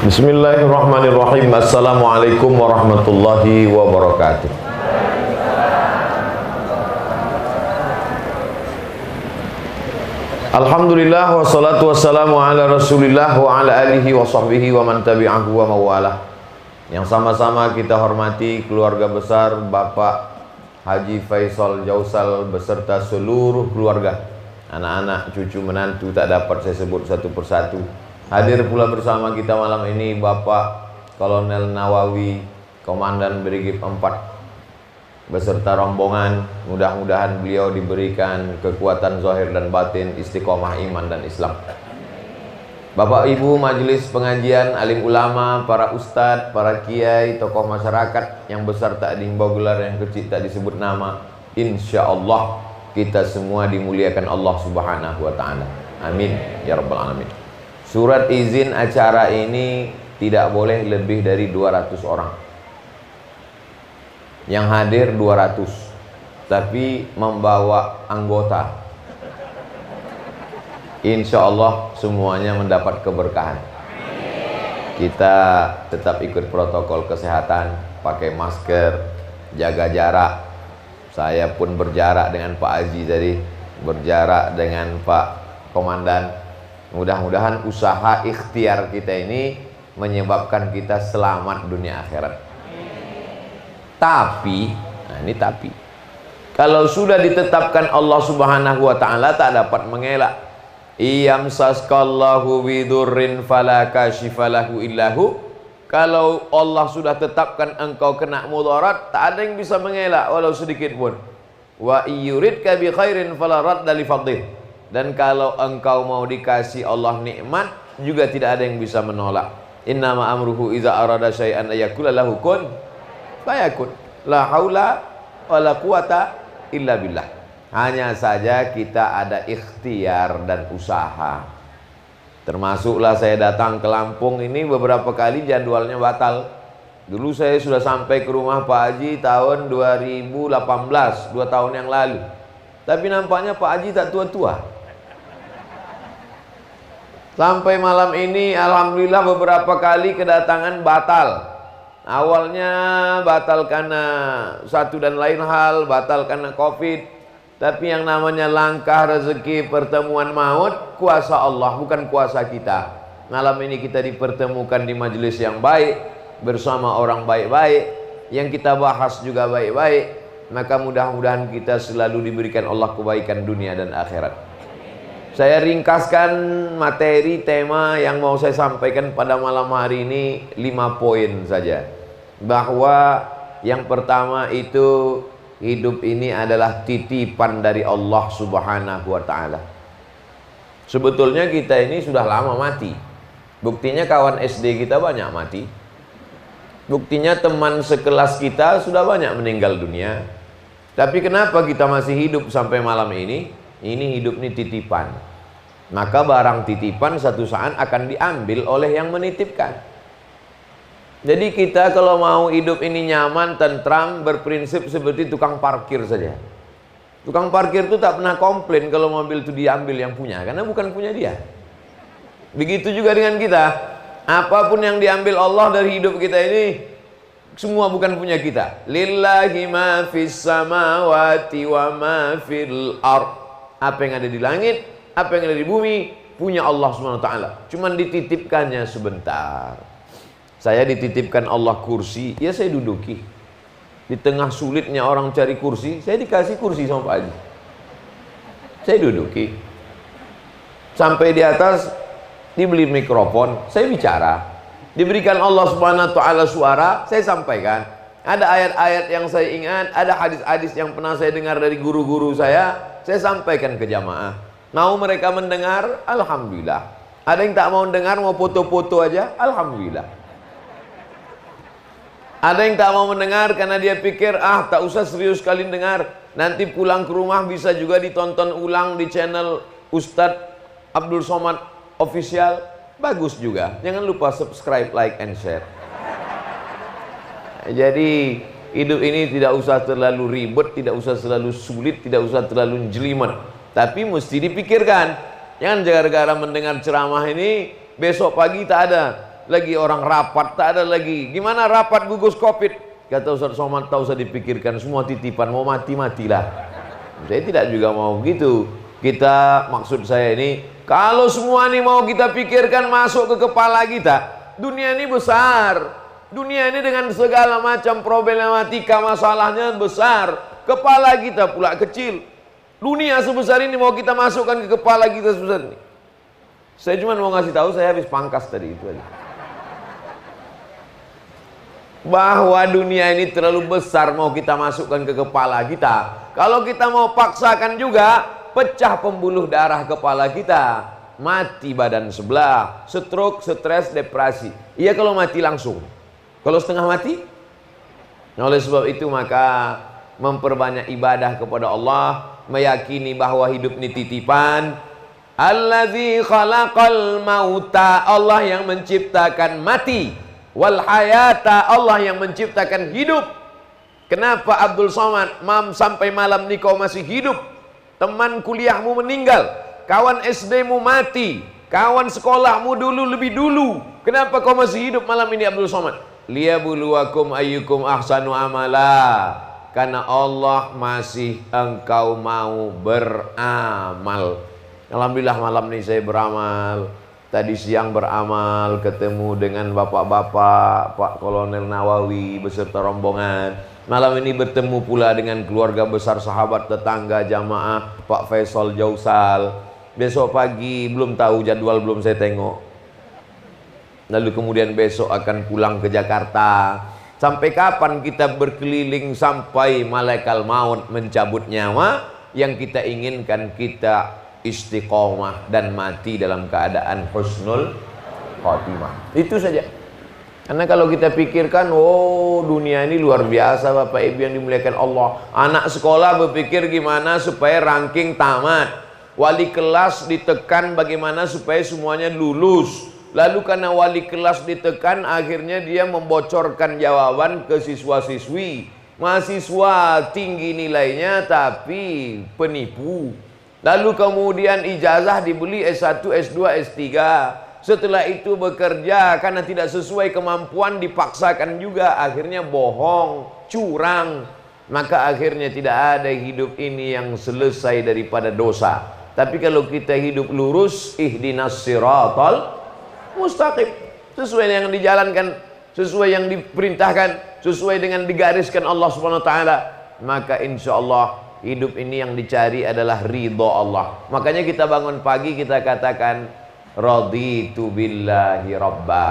Bismillahirrahmanirrahim. Assalamualaikum warahmatullahi wabarakatuh. Alhamdulillah wassalatu wassalamu ala rasulillah wa ala alihi wa sahbihi wa man tabi'ahu wa mawalah. Yang sama-sama kita hormati keluarga besar Bapak Haji Faisal Jausal beserta seluruh keluarga, anak-anak, cucu, menantu, tak dapat saya sebut satu persatu. Hadir pula bersama kita malam ini Bapak Kolonel Nawawi, Komandan Brigif 4 beserta rombongan. Mudah-mudahan beliau diberikan kekuatan zahir dan batin, istiqomah iman dan Islam. Bapak Ibu majelis pengajian, alim ulama, para ustadz, para kiai, tokoh masyarakat, yang besar tak dihimbau gelar, yang kecil tak disebut nama. Insya Allah kita semua dimuliakan Allah Subhanahu wa ta'ala. Amin ya rabbal alamin. Surat izin acara ini tidak boleh lebih dari 200 orang. Yang hadir 200, tapi membawa anggota. Insya Allah semuanya mendapat keberkahan. Kita tetap ikut protokol kesehatan, pakai masker, jaga jarak. Saya pun berjarak dengan Pak Haji tadi, berjarak dengan Pak Komandan. Mudah-mudahan usaha ikhtiar kita ini menyebabkan kita selamat dunia akhirat. Tapi, nah ini tapi, kalau sudah ditetapkan Allah Subhanahu wa ta'ala tak dapat mengelak. Iyamsaskallahu bidurrin fala kashifalahu illahu. Kalau Allah sudah tetapkan engkau kena mudarat, tak ada yang bisa mengelak walau sedikit pun. Wa iyuridka bi khairin fala radda li fadlih. Dan kalau engkau mau dikasih Allah nikmat, juga tidak ada yang bisa menolak. Innama amruhu iza arada syai'an ayakula lahu kun fayakun. La haula wala quwata illa billah. Hanya saja kita ada ikhtiar dan usaha. Termasuklah saya datang ke Lampung ini beberapa kali jadwalnya batal. Dulu saya sudah sampai ke rumah Pak Haji tahun 2018, 2 tahun yang lalu. Tapi nampaknya Pak Haji tak tua-tua. Sampai malam ini alhamdulillah beberapa kali kedatangan batal. Awalnya batal karena satu dan lain hal, batal karena Covid. Tapi yang namanya langkah rezeki, pertemuan maut, kuasa Allah, bukan kuasa kita. Malam ini kita dipertemukan di majelis yang baik, bersama orang baik-baik, yang kita bahas juga baik-baik. Maka mudah-mudahan kita selalu diberikan Allah kebaikan dunia dan akhirat. Saya ringkaskan materi tema yang mau saya sampaikan pada malam hari ini 5 poin saja. Bahwa yang pertama itu, hidup ini adalah titipan dari Allah Subhanahu wa ta'ala. Sebetulnya kita ini sudah lama mati. Buktinya kawan SD kita banyak mati. Buktinya teman sekelas kita sudah banyak meninggal dunia. Tapi kenapa kita masih hidup sampai malam ini? Ini hidup ini titipan. Maka barang titipan satu saat akan diambil oleh yang menitipkan. Jadi kita kalau mau hidup ini nyaman, tentram, berprinsip seperti tukang parkir saja. Tukang parkir itu tak pernah komplain kalau mobil itu diambil yang punya, karena bukan punya dia. Begitu juga dengan kita. Apapun yang diambil Allah dari hidup kita ini, semua bukan punya kita. Lillahi ma fis samawati wa ma fil ard. Apa yang ada di langit, apa yang ada di bumi, punya Allah SWT. Cuman dititipkannya sebentar. Saya dititipkan Allah kursi, ya saya duduki. Di tengah sulitnya orang cari kursi, saya dikasih kursi sama Pak Haji. Saya duduki. Sampai di atas, dibeli mikrofon, saya bicara. Diberikan Allah SWT suara, saya sampaikan. Ada ayat-ayat yang saya ingat, ada hadis-hadis yang pernah saya dengar dari guru-guru saya sampaikan ke jamaah. Mau mereka mendengar, alhamdulillah. Ada yang tak mau dengar, mau foto-foto aja, alhamdulillah. Ada yang tak mau mendengar karena dia pikir, tak usah serius sekali dengar. Nanti pulang ke rumah bisa juga ditonton ulang di channel Ustadz Abdul Somad Official. Bagus juga. Jangan lupa subscribe, like, and share. Jadi hidup ini tidak usah terlalu ribet, tidak usah terlalu sulit, tidak usah terlalu jelimet. Tapi mesti dipikirkan. Jangan gara-gara mendengar ceramah ini besok pagi tak ada. lagi orang rapat, tak ada lagi. Gimana rapat gugus Covid? Kata Ustaz Somad, tak usah dipikirkan, semua titipan, mau mati-matilah. Saya tidak juga mau begitu. Kita, maksud saya ini, kalau semua ini mau kita pikirkan masuk ke kepala kita, dunia ini besar. Dunia ini dengan segala macam problematika masalahnya besar. Kepala kita pula kecil. Dunia sebesar ini mau kita masukkan ke kepala kita sebesar ini. Saya cuma mau ngasih tahu, saya habis pangkas tadi itu aja. Bahwa dunia ini terlalu besar mau kita masukkan ke kepala kita. Kalau kita mau paksakan juga, pecah pembuluh darah kepala kita, mati badan sebelah, stroke, stres, depresi. Iya kalau mati langsung. Kalau setengah mati? Nah, oleh sebab itu maka memperbanyak ibadah kepada Allah, meyakini bahwa hidup ini titipan. Allazi khalaqal mauta, Allah yang menciptakan mati, wal hayata, Allah yang menciptakan hidup. Kenapa Abdul Somad sampai malam ini kau masih hidup? Teman kuliahmu meninggal, kawan SD-mu mati, kawan sekolahmu dulu lebih dulu. Kenapa kau masih hidup malam ini Abdul Somad? Liyabluwakum ayyukum ahsanu amala. Karena Allah masih engkau mau beramal. Alhamdulillah malam ini saya beramal. Tadi siang beramal, ketemu dengan bapak-bapak, Pak Kolonel Nawawi beserta rombongan. Malam ini bertemu pula dengan keluarga besar sahabat tetangga jamaah Pak Faisal Jausal. Besok pagi belum tahu jadwal, belum saya tengok. Lalu kemudian besok akan pulang ke Jakarta. Sampai kapan kita berkeliling sampai malaikat maut mencabut nyawa? Yang kita inginkan kita istiqomah dan mati dalam keadaan husnul khotimah. Itu saja. Karena kalau kita pikirkan, oh dunia ini luar biasa Bapak Ibu yang dimuliakan Allah. Anak sekolah berpikir gimana supaya ranking tamat. Wali kelas ditekan bagaimana supaya semuanya lulus. Lalu karena wali kelas ditekan, akhirnya dia membocorkan jawaban ke siswa-siswi. Mahasiswa tinggi nilainya tapi penipu. Lalu kemudian ijazah dibeli S1, S2, S3. Setelah itu bekerja karena tidak sesuai kemampuan dipaksakan juga. Akhirnya bohong, curang. Maka akhirnya tidak ada hidup ini yang selesai daripada dosa. Tapi kalau kita hidup lurus, ihdinas siratal mustaqim, sesuai yang dijalankan, sesuai yang diperintahkan, sesuai dengan digariskan Allah Subhanahu wa taala, maka insya Allah hidup ini yang dicari adalah ridho Allah. Makanya kita bangun pagi kita katakan raditu billahi rabba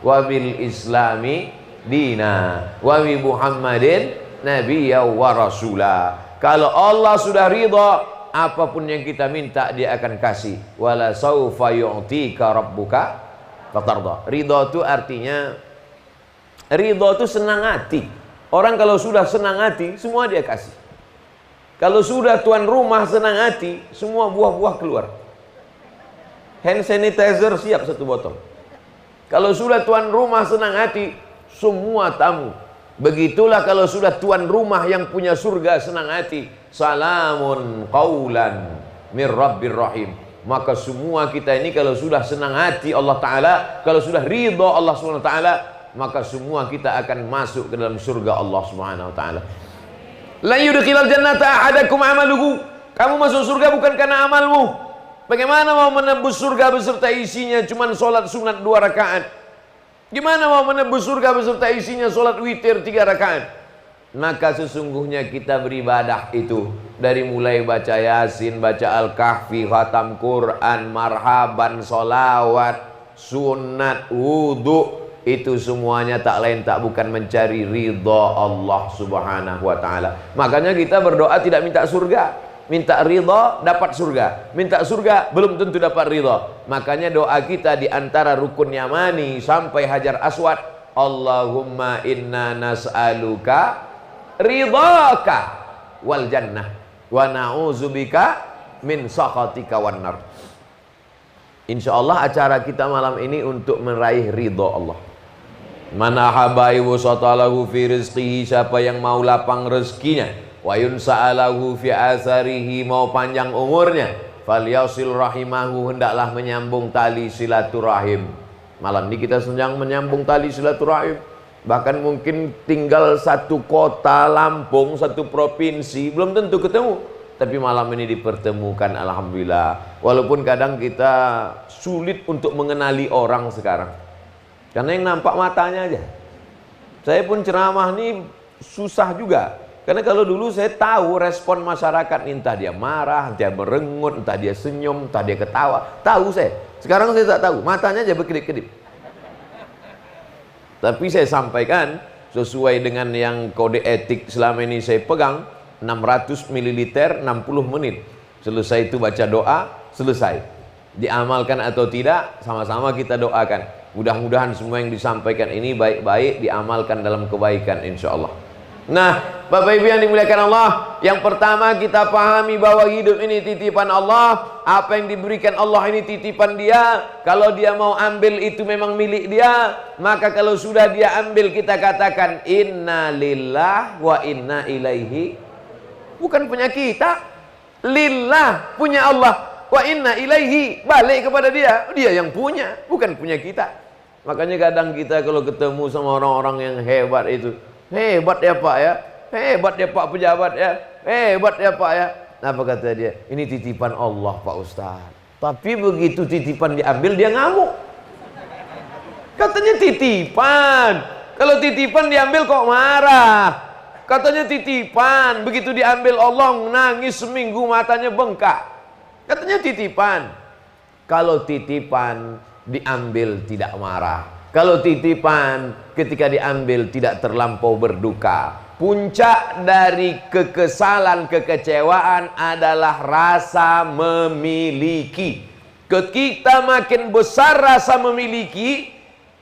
wa bil islami dina wa bi Muhammadin nabiyya wa rasula. Kalau Allah sudah ridho, apapun yang kita minta dia akan kasih. Wala saufa yu'tika rabbuka fatarda. Ridho itu artinya, ridho itu senang hati. Orang kalau sudah senang hati, semua dia kasih. Kalau sudah tuan rumah senang hati, semua buah-buah keluar. Hand sanitizer siap 1 botol. Kalau sudah tuan rumah senang hati, semua tamu. Begitulah kalau sudah tuan rumah yang punya surga senang hati, salamun qaulan mir rabbir rahim. Maka semua kita ini kalau sudah senang hati Allah Ta'ala, kalau sudah ridho Allah Subhanahu wa Ta'ala, maka semua kita akan masuk ke dalam surga Allah Subhanahu wa Ta'ala. La yudkhilal jannata ahadakum amaluhu. Kamu masuk surga bukan karena amalmu. Bagaimana mau menembus surga beserta isinya cuman sholat sunat 2 rakaat? Gimana mau menembus surga beserta isinya sholat witir 3 rakaat? Maka sesungguhnya kita beribadah itu dari mulai baca Yasin, baca Al-Kahfi, khatam Quran, marhaban, sholawat, sunat, wudhu, itu semuanya tak lain tak bukan mencari ridha Allah Subhanahu wa ta'ala. Makanya kita berdoa tidak minta surga, minta ridha dapat surga, minta surga belum tentu dapat ridha. Makanya doa kita di antara rukun yamani sampai Hajar Aswad, Allahumma inna nas'aluka ridhaka wal jannah wa na'udzubika min sakhatika wan nar. Insyaallah acara kita malam ini untuk meraih ridha Allah. Mana habai wasatalahu fi rizqihi, siapa yang mau lapang rezekinya, wa yunsa'alahu fi asarihi, mau panjang umurnya, falyasil rahimahu, hendaklah menyambung tali silaturahim. Malam ini kita sedang menyambung tali silaturahim. Bahkan mungkin tinggal satu kota Lampung, satu provinsi, belum tentu ketemu. Tapi malam ini dipertemukan, alhamdulillah. Walaupun kadang kita sulit untuk mengenali orang sekarang, karena yang nampak matanya aja. Saya pun ceramah ini susah juga. Karena kalau dulu saya tahu respon masyarakat, entah dia marah, entah dia merengut, entah dia senyum, entah dia ketawa. Tahu saya. Sekarang saya tak tahu, matanya aja berkedip-kedip. Tapi saya sampaikan sesuai dengan yang kode etik selama ini saya pegang, 600 ml 60 menit. Selesai itu baca doa, selesai. Diamalkan atau tidak, sama-sama kita doakan. Mudah-mudahan semua yang disampaikan ini baik-baik diamalkan dalam kebaikan, insya Allah. Nah, Bapak Ibu yang dimuliakan Allah, yang pertama kita pahami bahwa hidup ini titipan Allah. Apa yang diberikan Allah ini titipan Dia. Kalau Dia mau ambil itu memang milik Dia. Maka kalau sudah Dia ambil, kita katakan inna lillah wa inna ilaihi. Bukan punya kita, lillah, punya Allah, wa inna ilaihi, balik kepada Dia. Dia yang punya, bukan punya kita. Makanya kadang kita kalau ketemu sama orang-orang yang hebat itu, hebat ya Pak ya, hebat ya Pak pejabat ya, hebat ya Pak ya. Apa kata dia? Ini titipan Allah Pak Ustaz. Tapi begitu titipan diambil, dia ngamuk. Katanya titipan. Kalau titipan diambil kok marah. Katanya titipan. Begitu diambil Allah nangis seminggu, matanya bengkak. Katanya titipan. Kalau titipan diambil tidak marah. Kalau titipan ketika diambil tidak terlampau berduka. Puncak dari kekesalan, kekecewaan adalah rasa memiliki. Ketika makin besar rasa memiliki,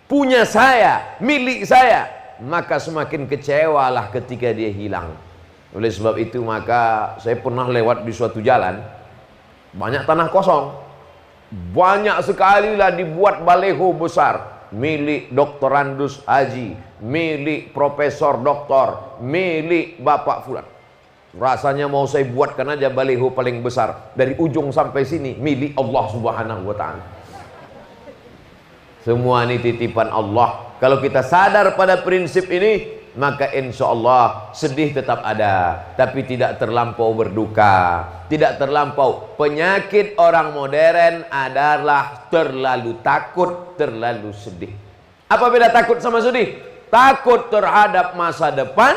punya saya, milik saya, maka semakin kecewalah ketika dia hilang. Oleh sebab itu maka saya pernah lewat di suatu jalan, banyak tanah kosong, banyak sekali lah dibuat baleho besar, milik doktorandus haji, milik profesor doktor, milik bapak fulan. Rasanya mau saya buatkan aja baleho paling besar, dari ujung sampai sini milik Allah Subhanahu wa ta'ala. Semua ini titipan Allah. Kalau kita sadar pada prinsip ini, maka insya Allah sedih tetap ada, tapi tidak terlampau berduka, tidak terlampau. Penyakit orang modern adalah terlalu takut, terlalu sedih. Apa beda takut sama sedih? Takut terhadap masa depan,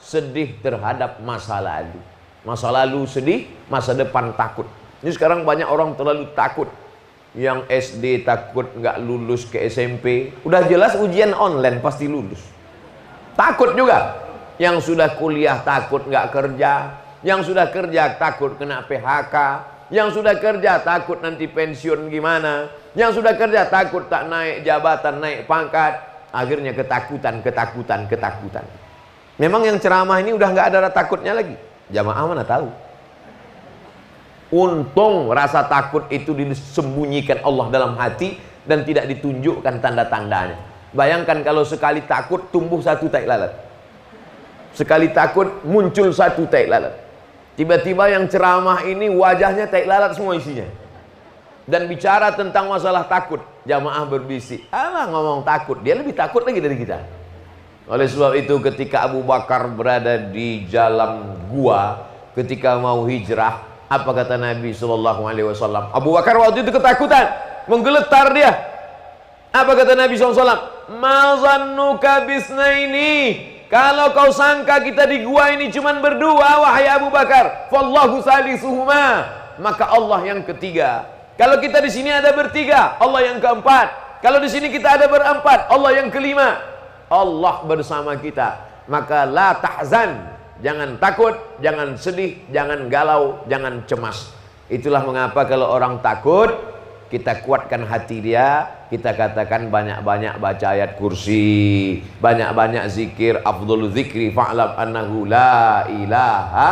sedih terhadap masa lalu. Masa lalu sedih, masa depan takut. Ini sekarang banyak orang terlalu takut. Yang SD takut nggak lulus ke SMP, udah jelas ujian online pasti lulus. Takut juga. Yang sudah kuliah takut nggak kerja, yang sudah kerja takut kena PHK, yang sudah kerja takut nanti pensiun gimana, yang sudah kerja takut tak naik jabatan, naik pangkat. Akhirnya ketakutan. Memang yang ceramah ini udah nggak ada takutnya lagi. Jamaah mana tahu. Untung rasa takut itu disembunyikan Allah dalam hati dan tidak ditunjukkan tanda-tandanya. Bayangkan kalau sekali takut tumbuh satu tai lalat, sekali takut muncul satu tai lalat. Tiba-tiba yang ceramah ini wajahnya tai lalat semua isinya, dan bicara tentang masalah takut. Jamaah berbisik, alah ngomong takut, dia lebih takut lagi dari kita. Oleh sebab itu ketika Abu Bakar berada di dalam gua ketika mau hijrah, apa kata Nabi SAW? Abu Bakar waktu itu ketakutan, menggeletar dia. Apa kata Nabi SAW? Mazannuka bisnaini. Kalau kau sangka kita di gua ini cuman berdua, wahai Abu Bakar, fallahu salisuhuma, maka Allah yang ketiga. Kalau kita di sini ada bertiga, Allah yang keempat. Kalau di sini kita ada berempat, Allah yang kelima. Allah bersama kita. Maka la tahzan. Jangan takut, jangan sedih, jangan galau, jangan cemas. Itulah mengapa kalau orang takut, kita kuatkan hati dia, kita katakan banyak-banyak baca ayat kursi, banyak-banyak zikir, afdhul zikri fa'lam annahu la ilaha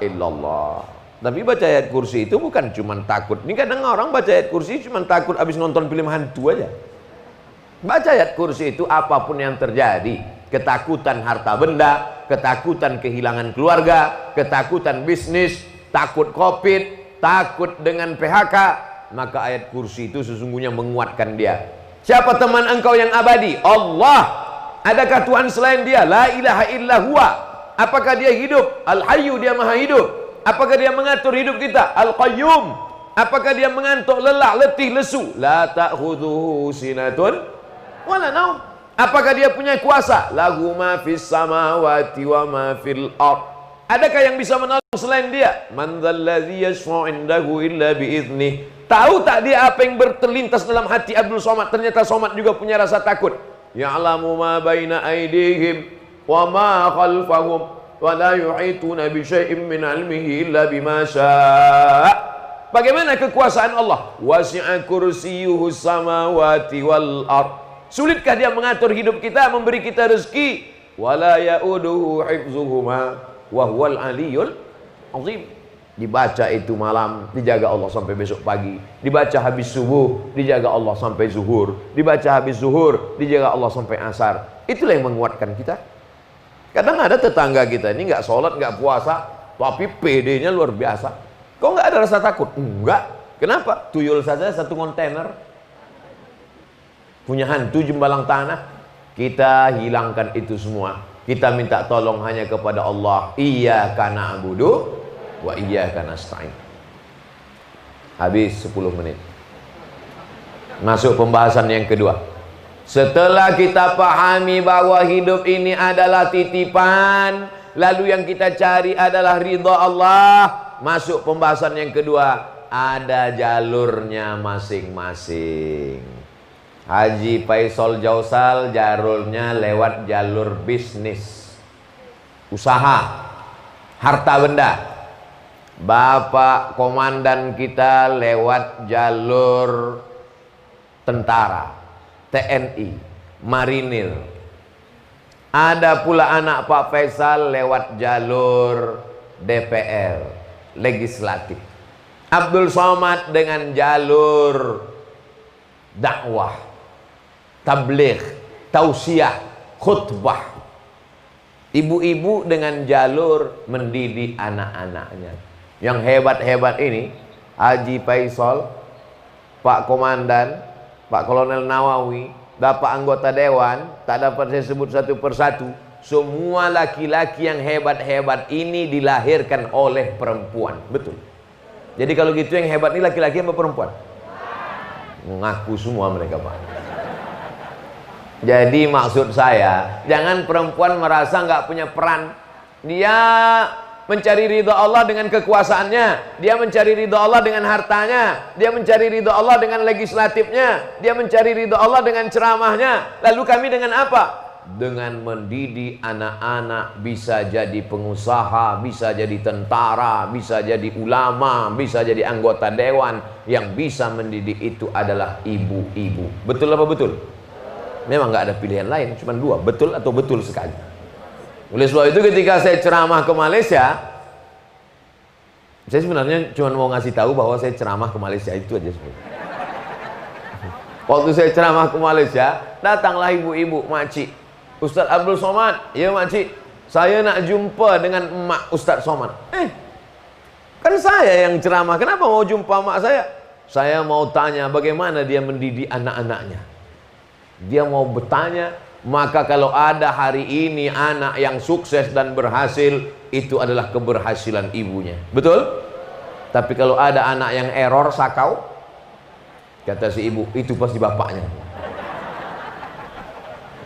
illallah. Tapi baca ayat kursi itu bukan cuma takut. Ini kadang orang baca ayat kursi cuma takut habis nonton film hantu aja. Baca ayat kursi itu apapun yang terjadi, ketakutan harta benda, ketakutan kehilangan keluarga, ketakutan bisnis, takut COVID, takut dengan PHK, maka ayat kursi itu sesungguhnya menguatkan dia. Siapa teman engkau yang abadi? Allah. Adakah Tuhan selain dia? La ilaha illa huwa. Apakah dia hidup? Al-Hayyu, dia maha hidup. Apakah dia mengatur hidup kita? Al-Qayyum. Apakah dia mengantuk, lelah, letih, lesu? La ta'khudhuhu sinatun wala naum. Apakah dia punya kuasa? Lahu ma fis samawati wa ma fil ard. Adakah yang bisa menolong selain dia? Man dzalladzi yashfa'u indahu illa biiznih. Tahu tak dia apa yang berterlintas dalam hati Abdul Somad? Ternyata Somad juga punya rasa takut. Ya'lamu ma baina aydihim wa ma khalfahum wa la yuhituna bi syai'in min 'ilmihi illa bima syaa'. Bagaimana kekuasaan Allah? Wasi'a kursiyyuhus samawati wal ard. Sulitkah dia mengatur hidup kita, memberi kita rezeki? Wala ya'uduhu hifzuhuma wa huwal aliyyul azim. Dibaca itu malam, dijaga Allah sampai besok pagi. Dibaca habis subuh, dijaga Allah sampai zuhur. Dibaca habis zuhur, dijaga Allah sampai asar. Itulah yang menguatkan kita. Kadang ada tetangga kita ini nggak sholat, nggak puasa, tapi PD-nya luar biasa. Kok nggak ada rasa takut? Enggak. Kenapa? Tuyul saja satu kontainer. Punya hantu jembalang tanah. Kita hilangkan itu semua. Kita minta tolong hanya kepada Allah. Iyyaka na'budu wa iyyaka nasta'in. Habis 10 menit. Masuk pembahasan yang kedua. Setelah kita pahami bahwa hidup ini adalah titipan, lalu yang kita cari adalah ridha Allah, masuk pembahasan yang kedua. Ada jalurnya masing-masing. Haji Faisal Jausal jalurnya lewat jalur bisnis, usaha, harta benda. Bapak komandan kita lewat jalur tentara, TNI, marinir. Ada pula anak Pak Faisal lewat jalur DPR, legislatif. Abdul Somad dengan jalur dakwah, tabligh, tausiah, khutbah. Ibu-ibu dengan jalur mendidik anak-anaknya. Yang hebat-hebat ini Haji Faisal, Pak Komandan, Pak Kolonel Nawawi, Bapak anggota dewan, tak dapat saya sebut satu persatu. Semua laki-laki yang hebat-hebat ini dilahirkan oleh perempuan. Betul. Jadi kalau gitu yang hebat ini laki-laki apa perempuan? Mengaku semua mereka, Pak. Jadi maksud saya, jangan perempuan merasa nggak punya peran. Dia mencari ridha Allah dengan kekuasaannya, dia mencari ridha Allah dengan hartanya, dia mencari ridha Allah dengan legislatifnya, dia mencari ridha Allah dengan ceramahnya. Lalu kami dengan apa? Dengan mendidik anak-anak bisa jadi pengusaha, bisa jadi tentara, bisa jadi ulama, bisa jadi anggota dewan. Yang bisa mendidik itu adalah ibu-ibu. Betul apa betul? Memang nggak ada pilihan lain, cuma dua, betul atau betul sekali. Oleh sebab itu ketika saya ceramah ke Malaysia, saya sebenarnya cuma mau ngasih tahu bahwa saya ceramah ke Malaysia, itu aja sebenarnya. Waktu saya ceramah ke Malaysia, datanglah ibu-ibu, makcik, Ustadz Abdul Somad, ya makcik, saya nak jumpa dengan emak Ustadz Somad. Kan saya yang ceramah, kenapa mau jumpa emak saya? Saya mau tanya bagaimana dia mendidik anak-anaknya. Dia mau bertanya, maka kalau ada hari ini anak yang sukses dan berhasil, itu adalah keberhasilan ibunya. Betul? Tapi kalau ada anak yang error, sakau, kata si ibu, itu pasti bapaknya.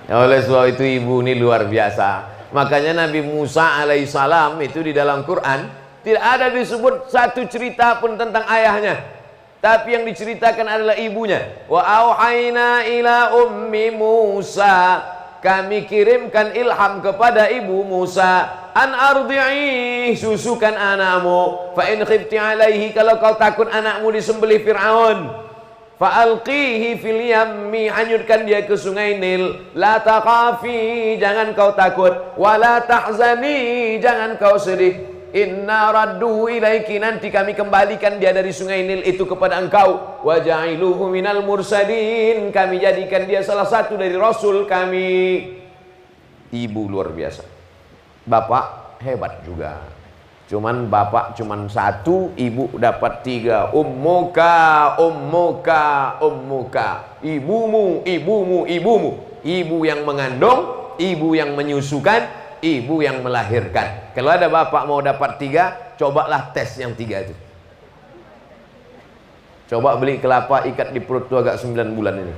Oleh sebab itu ibu ini luar biasa. Makanya Nabi Musa alaihissalam itu di dalam Quran tidak ada disebut satu cerita pun tentang ayahnya. Tapi yang diceritakan adalah ibunya. Wa auhayna ila ummi Musa, kami kirimkan ilham kepada ibu Musa, an ardi'i, susukan anakmu, fa in khifti alaihi, kalau kau takut anakmu disembelih Fir'aun, fa alqihi fil yammi, hanyutkan dia ke sungai Nil, la taqafi, jangan kau takut, wa la tahzani, jangan kau sedih. Inna radduhu ilaiki, nanti kami kembalikan dia dari sungai Nil itu kepada engkau. Wa ja'iluhu minal mursalin, kami jadikan dia salah satu dari rasul kami. Ibu luar biasa. Bapak hebat juga. Cuman bapak cuman satu, ibu dapat tiga. Ummuka, ummuka, ummuka. Ibumu, ibumu, ibumu. Ibu yang mengandung, ibu yang menyusukan, ibu yang melahirkan. Kalau ada bapak mau dapat tiga, cobalah tes yang tiga itu. Coba beli kelapa ikat di perut tuh agak 9 bulan ini.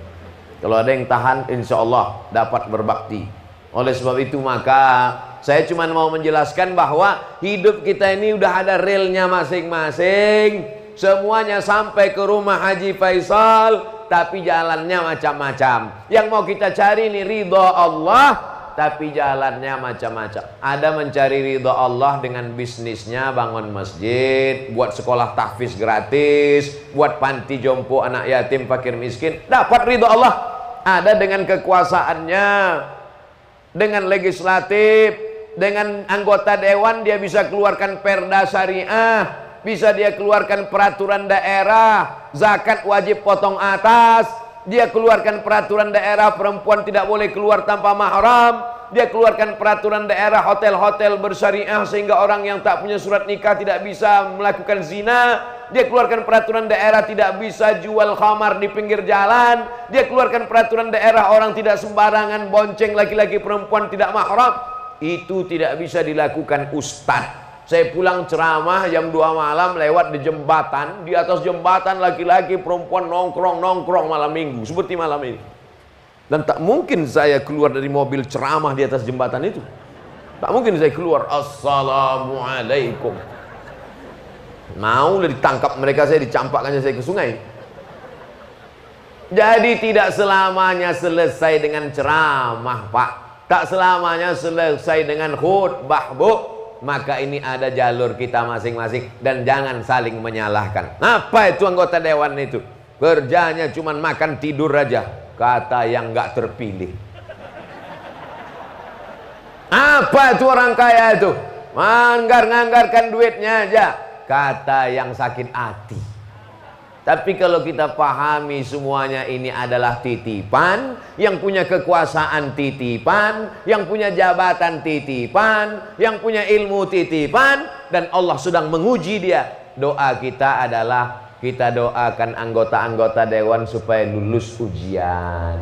Kalau ada yang tahan, insya Allah dapat berbakti. Oleh sebab itu maka saya cuma mau menjelaskan bahwa hidup kita ini udah ada realnya masing-masing. Semuanya sampai ke rumah Haji Faisal, tapi jalannya macam-macam. Yang mau kita cari ini ridha Allah, tapi jalannya macam-macam. Ada mencari ridha Allah dengan bisnisnya, bangun masjid, buat sekolah tahfiz gratis, buat panti jompo anak yatim fakir miskin, dapat ridha Allah. Ada dengan kekuasaannya, dengan legislatif, dengan anggota dewan, dia bisa keluarkan perda syariah, bisa dia keluarkan peraturan daerah, zakat wajib potong atas, dia keluarkan peraturan daerah perempuan tidak boleh keluar tanpa mahram, dia keluarkan peraturan daerah hotel-hotel bersyariah sehingga orang yang tak punya surat nikah tidak bisa melakukan zina, dia keluarkan peraturan daerah tidak bisa jual khamar di pinggir jalan, dia keluarkan peraturan daerah orang tidak sembarangan bonceng laki-laki perempuan tidak mahram. Itu tidak bisa dilakukan ustadz. Saya pulang ceramah jam 2 malam lewat di jembatan, di atas jembatan laki-laki perempuan nongkrong malam minggu seperti malam ini. Dan tak mungkin saya keluar dari mobil ceramah di atas jembatan itu. Tak mungkin saya keluar assalamualaikum. Mau ditangkap mereka, saya dicampakkannya saya ke sungai. Jadi tidak selamanya selesai dengan ceramah, Pak. Tak selamanya selesai dengan khutbah, Bu. Maka ini ada jalur kita masing-masing dan jangan saling menyalahkan. Apa itu anggota dewan itu? Kerjanya cuma makan tidur aja, kata yang nggak terpilih. Apa itu orang kaya itu? Nganggar-nganggarkan duitnya aja, kata yang sakit hati. Tapi kalau kita pahami semuanya ini adalah titipan, yang punya kekuasaan titipan, yang punya jabatan titipan, yang punya ilmu titipan, dan Allah sedang menguji dia. Doa kita adalah kita doakan anggota-anggota dewan supaya lulus ujian.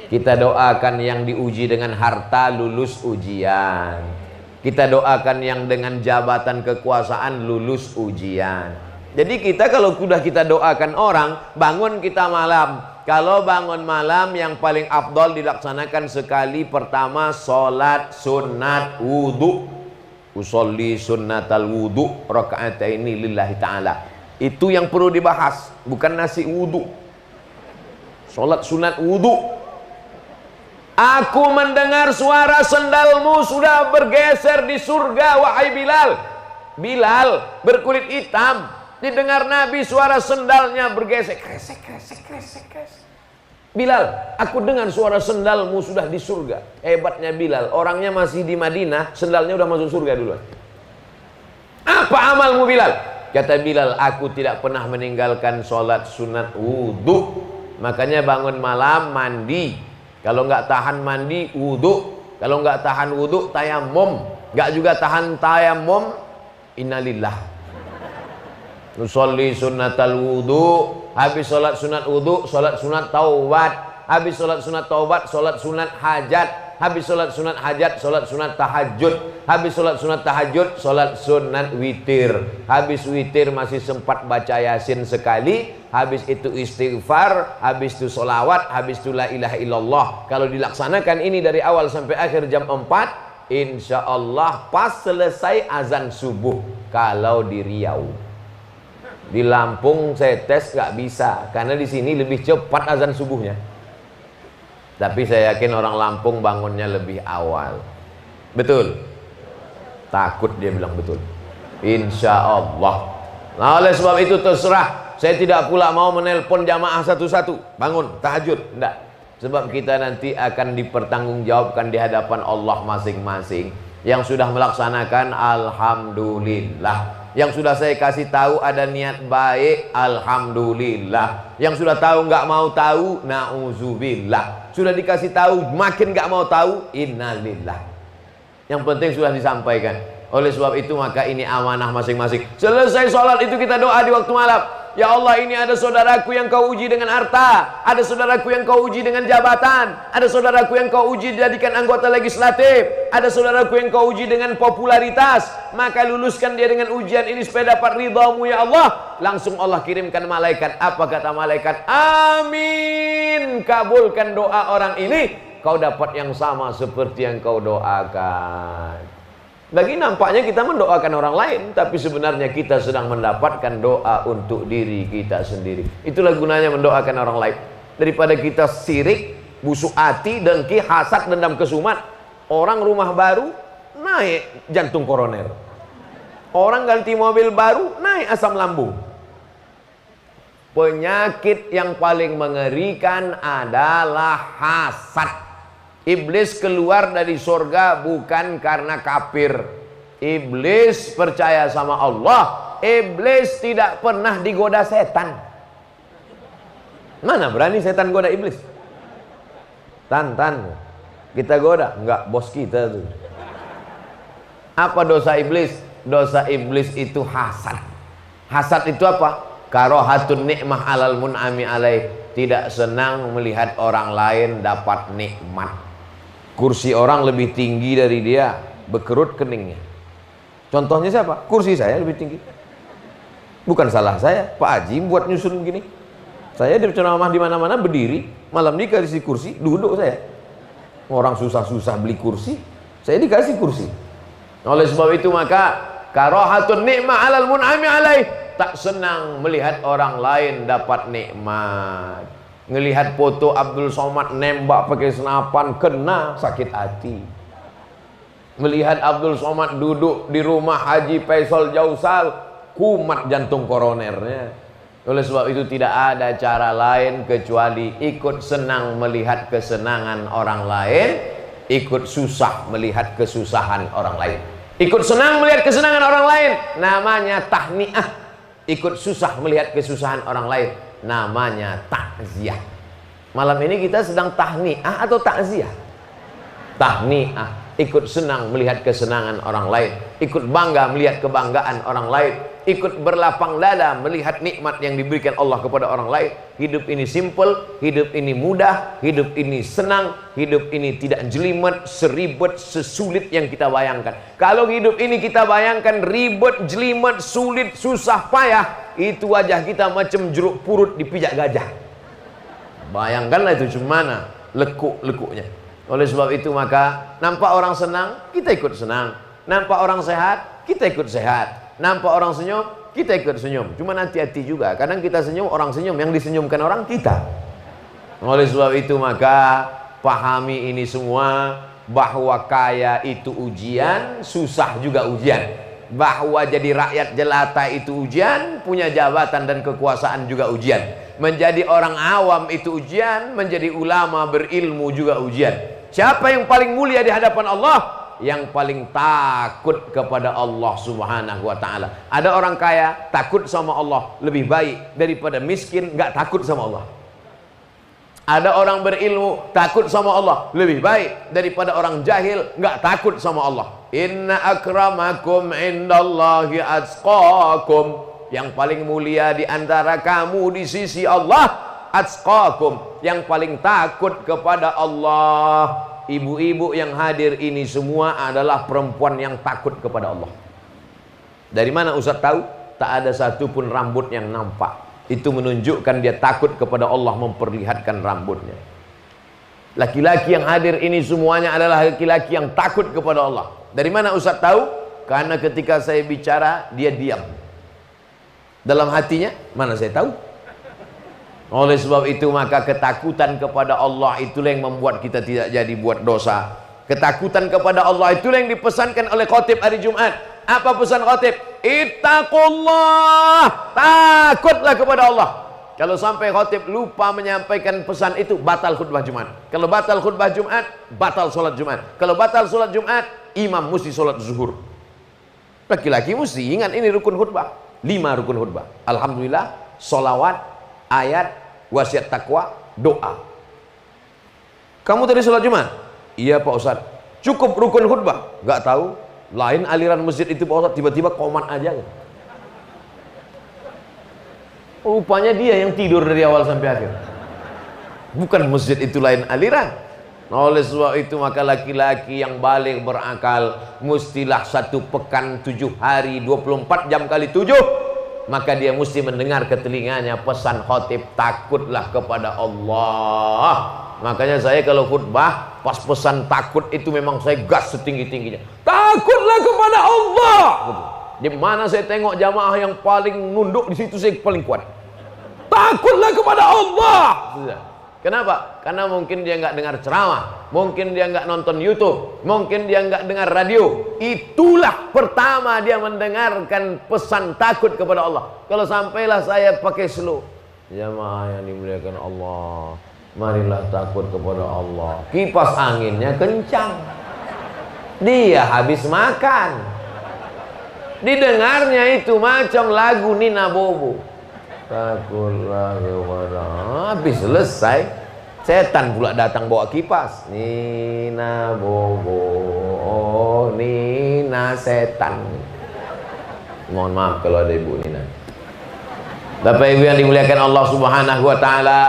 Kita doakan yang diuji dengan harta lulus ujian. Kita doakan yang dengan jabatan kekuasaan lulus ujian. Jadi kita kalau sudah kita doakan orang, bangun kita malam. Kalau bangun malam yang paling afdol dilaksanakan sekali pertama sholat sunat wudu. Usolli sunnatal wudu raka'ataini lillahi ta'ala. Itu yang perlu dibahas, bukan nasi wudu. Sholat sunat wudu. Aku mendengar suara sendalmu sudah bergeser di surga, wahai Bilal. Bilal berkulit hitam. Didengar Nabi suara sendalnya bergesek, kresek, kresek, kresek, kresek. Bilal, aku dengar suara sendalmu sudah di surga. Hebatnya Bilal, orangnya masih di Madinah, sendalnya udah masuk surga duluan. Apa amalmu Bilal? Kata Bilal, aku tidak pernah meninggalkan sholat sunat wudhu. Makanya bangun malam mandi. Kalau nggak tahan mandi, wudhu. Kalau nggak tahan wudhu, tayamum. Nggak juga tahan tayamum, innalillah. Nusolli sunnatal wudu, habis sholat sunat wudu, sholat sunat taubat, habis sholat sunat taubat, sholat sunat hajat, habis sholat sunat hajat, sholat sunat tahajud, habis sholat sunat tahajud, sholat sunat witir, habis witir masih sempat baca yasin sekali, habis itu istighfar, habis itu sholawat, habis itu la ilaha illallah. Kalau dilaksanakan ini dari awal sampai akhir jam 4, insya Allah pas selesai azan subuh. Kalau di Riau, di Lampung saya tes nggak bisa, karena di sini lebih cepat azan subuhnya. Tapi saya yakin orang Lampung bangunnya lebih awal. Betul? Takut dia bilang betul. Insya Allah. Nah oleh sebab itu terserah. Saya tidak pula mau menelpon jamaah satu-satu. Bangun, tahajud. Enggak. Sebab kita nanti akan dipertanggungjawabkan di hadapan Allah masing-masing. Yang sudah melaksanakan, alhamdulillah. Yang sudah saya kasih tahu ada niat baik, alhamdulillah. Yang sudah tahu nggak mau tahu, na'udzubillah. Sudah dikasih tahu makin nggak mau tahu, innalillah. Yang penting sudah disampaikan. Oleh sebab itu maka ini amanah masing-masing. Selesai sholat itu kita doa di waktu malam. Ya Allah, ini ada saudaraku yang kau uji dengan harta, ada saudaraku yang kau uji dengan jabatan, ada saudaraku yang kau uji dijadikan anggota legislatif, ada saudaraku yang kau uji dengan popularitas. Maka luluskan dia dengan ujian ini supaya dapat ridhamu ya Allah. Langsung Allah kirimkan malaikat. Apa kata malaikat? Amin. Kabulkan doa orang ini, kau dapat yang sama seperti yang kau doakan. Bagi nampaknya kita mendoakan orang lain, tapi sebenarnya kita sedang mendapatkan doa untuk diri kita sendiri. Itulah gunanya mendoakan orang lain. Daripada kita sirik, busuk hati, dengki, hasad, dendam kesumat. Orang rumah baru, naik jantung koroner. Orang ganti mobil baru, naik asam lambung. Penyakit yang paling mengerikan adalah hasad. Iblis keluar dari surga bukan karena kafir. Iblis percaya sama Allah. Iblis tidak pernah digoda setan. Mana berani setan goda iblis? Tan, kita goda? Enggak, bos kita tuh. Apa dosa iblis? Dosa iblis itu hasad. Hasad itu apa? Karohatun nikmah alal mun'ami alaih. Tidak senang melihat orang lain dapat nikmat. Kursi orang lebih tinggi dari dia, berkerut keningnya. Contohnya siapa? Kursi saya lebih tinggi. Bukan salah saya, Pak Haji buat nyusun gini. Saya di ceramah di mana-mana berdiri, malam dikasih kursi, duduk saya. Orang susah-susah beli kursi, saya dikasih kursi. Oleh sebab itu maka karahatun nikmah alal mun'ami alaih. Tak senang melihat orang lain dapat nikmat. Ngelihat foto Abdul Somad nembak pakai senapan, kena sakit hati. Melihat Abdul Somad duduk di rumah Haji Faisal Jausal, kumat jantung koronernya. Oleh sebab itu tidak ada cara lain kecuali ikut senang melihat kesenangan orang lain, ikut susah melihat kesusahan orang lain. Ikut senang melihat kesenangan orang lain, namanya tahniah. Ikut susah melihat kesusahan orang lain, namanya takziah. Malam ini kita sedang tahniah atau takziah? Tahniah. Ikut senang melihat kesenangan orang lain, ikut bangga melihat kebanggaan orang lain, ikut berlapang dada melihat nikmat yang diberikan Allah kepada orang lain. Hidup ini simple, hidup ini mudah, hidup ini senang, hidup ini tidak jelimet, seribet, sesulit yang kita bayangkan. Kalau hidup ini kita bayangkan ribet, jelimet, sulit, susah, payah, itu wajah kita macam jeruk purut dipijak gajah. Bayangkanlah itu cemana lekuk-lekuknya. Oleh sebab itu maka nampak orang senang, kita ikut senang. Nampak orang sehat, kita ikut sehat. Nampak orang senyum, kita ikut senyum. Cuma hati-hati juga, kadang kita senyum, orang senyum, yang disenyumkan orang kita. Oleh sebab itu maka pahami ini semua, bahwa kaya itu ujian, susah juga ujian. Bahwa jadi rakyat jelata itu ujian, punya jabatan dan kekuasaan juga ujian. Menjadi orang awam itu ujian, menjadi ulama berilmu juga ujian. Siapa yang paling mulia di hadapan Allah? Yang paling takut kepada Allah Subhanahu wa ta'ala. Ada orang kaya takut sama Allah lebih baik daripada miskin gak takut sama Allah. Ada orang berilmu takut sama Allah lebih baik daripada orang jahil gak takut sama Allah. Inna akramakum indallahi atqakum. Yang paling mulia di antara kamu di sisi Allah, atqakum, yang paling takut kepada Allah. Ibu-ibu yang hadir ini semua adalah perempuan yang takut kepada Allah. Dari mana Ustaz tahu? Tak ada satupun rambut yang nampak. Itu menunjukkan dia takut kepada Allah, memperlihatkan rambutnya. Laki-laki yang hadir ini semuanya adalah laki-laki yang takut kepada Allah. Dari mana Ustaz tahu? Karena ketika saya bicara, dia diam. Dalam hatinya, mana saya tahu? Oleh sebab itu maka ketakutan kepada Allah itulah yang membuat kita tidak jadi buat dosa. Ketakutan kepada Allah itulah yang dipesankan oleh khotib hari Jumat. Apa pesan khotib? Ittaqullah, takutlah kepada Allah. Kalau sampai khotib lupa menyampaikan pesan itu, batal khutbah Jumat. Kalau batal khutbah Jumat, batal sholat Jumat. Kalau batal sholat Jumat, imam mesti sholat zuhur. Laki-laki mesti ingat ini rukun khutbah. 5 rukun khutbah. Alhamdulillah, solawat, ayat, wasiat takwa, doa. Kamu tadi sholat Jumat? Iya Pak Ustaz. Cukup rukun khutbah? Gak tahu. Lain aliran masjid itu Pak Ustaz, tiba-tiba komat aja. Rupanya dia yang tidur dari awal sampai akhir. Bukan masjid itu lain aliran. Nah, oleh sebab itu maka laki-laki yang balik berakal mestilah 1 pekan 7 hari 24 jam kali 7, maka dia mesti mendengar ke telinganya pesan khotib, takutlah kepada Allah. Makanya saya kalau khutbah pas pesan takut itu memang saya gas setinggi-tingginya. Takutlah kepada Allah. Di mana saya tengok jamaah yang paling nunduk, di situ saya paling kuat. Takutlah kepada Allah. Kenapa? Karena mungkin dia nggak dengar ceramah, mungkin dia nggak nonton YouTube, mungkin dia nggak dengar radio. Itulah pertama dia mendengarkan pesan takut kepada Allah. Kalau sampailah saya pakai slow, jamaah yang dimuliakan Allah, marilah takut kepada Allah. Kipas anginnya kencang, dia habis makan, didengarnya itu macam lagu Nina Bobo. Takutlah kepada, habis selesai setan pula datang bawa kipas. Nina Bobo, oh Nina setan. Mohon maaf kalau ada Ibu Nina. Bapak Ibu yang dimuliakan Allah Subhanahu wa taala,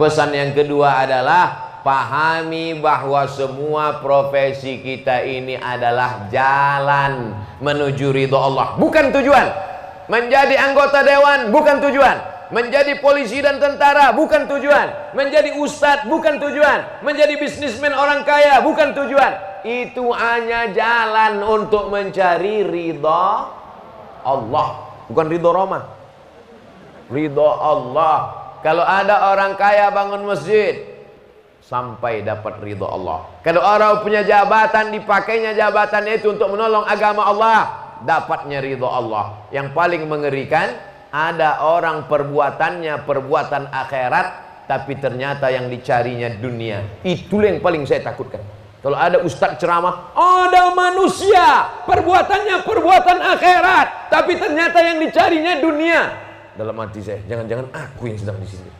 pesan yang kedua adalah pahami bahwa semua profesi kita ini adalah jalan menuju ridho Allah, bukan tujuan. Menjadi anggota dewan bukan tujuan, menjadi polisi dan tentara bukan tujuan, menjadi ustadz bukan tujuan, menjadi bisnismen orang kaya bukan tujuan. Itu hanya jalan untuk mencari ridho Allah, bukan ridho Roma, ridho Allah. Kalau ada orang kaya bangun masjid sampai dapat ridho Allah. Kalau orang punya jabatan, dipakainya jabatannya itu untuk menolong agama Allah, dapatnya ridho Allah. Yang paling mengerikan, ada orang perbuatannya perbuatan akhirat, tapi ternyata yang dicarinya dunia. Itulah yang paling saya takutkan. Kalau ada ustadz ceramah, ada manusia perbuatannya perbuatan akhirat, tapi ternyata yang dicarinya dunia. Dalam hati saya, jangan-jangan aku yang sedang di sini.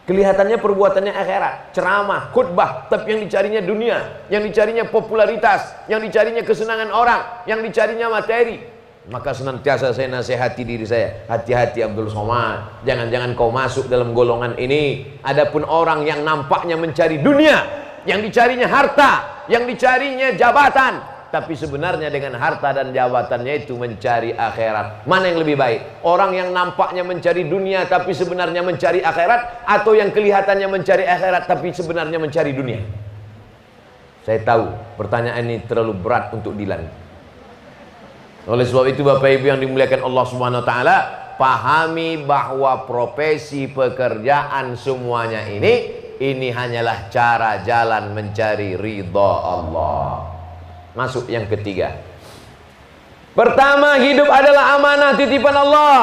Kelihatannya perbuatannya akhirat, ceramah, khutbah, tapi yang dicarinya dunia, yang dicarinya popularitas, yang dicarinya kesenangan orang, yang dicarinya materi. Maka senantiasa saya nasihati diri saya, hati-hati Abdul Somad, jangan-jangan kau masuk dalam golongan ini. Adapun orang yang nampaknya mencari dunia, yang dicarinya harta, yang dicarinya jabatan, tapi sebenarnya dengan harta dan jabatannya itu mencari akhirat. Mana yang lebih baik? Orang yang nampaknya mencari dunia tapi sebenarnya mencari akhirat, atau yang kelihatannya mencari akhirat tapi sebenarnya mencari dunia? Saya tahu pertanyaan ini terlalu berat untuk Dilan. Oleh sebab itu Bapak Ibu yang dimuliakan Allah Subhanahu wa taala, pahami bahwa profesi pekerjaan semuanya ini hanyalah cara jalan mencari ridha Allah. Masuk yang ketiga. Pertama, hidup adalah amanah titipan Allah.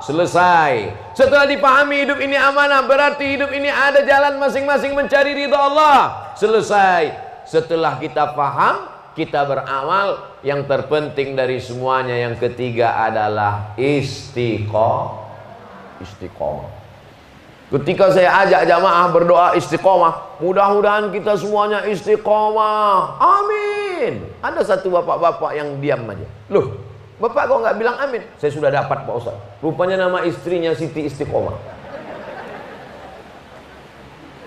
Selesai. Setelah dipahami hidup ini amanah, berarti hidup ini ada jalan masing-masing mencari ridha Allah. Selesai. Setelah kita paham, kita beramal. Yang terpenting dari semuanya, yang ketiga adalah istiqomah. Ketika saya ajak jamaah berdoa istiqomah, mudah-mudahan kita semuanya istiqomah. Amin. Ada satu bapak-bapak yang diam aja. Loh, bapak kok nggak bilang amin? Saya sudah dapat Pak Ustaz. Rupanya nama istrinya Siti Istiqomah.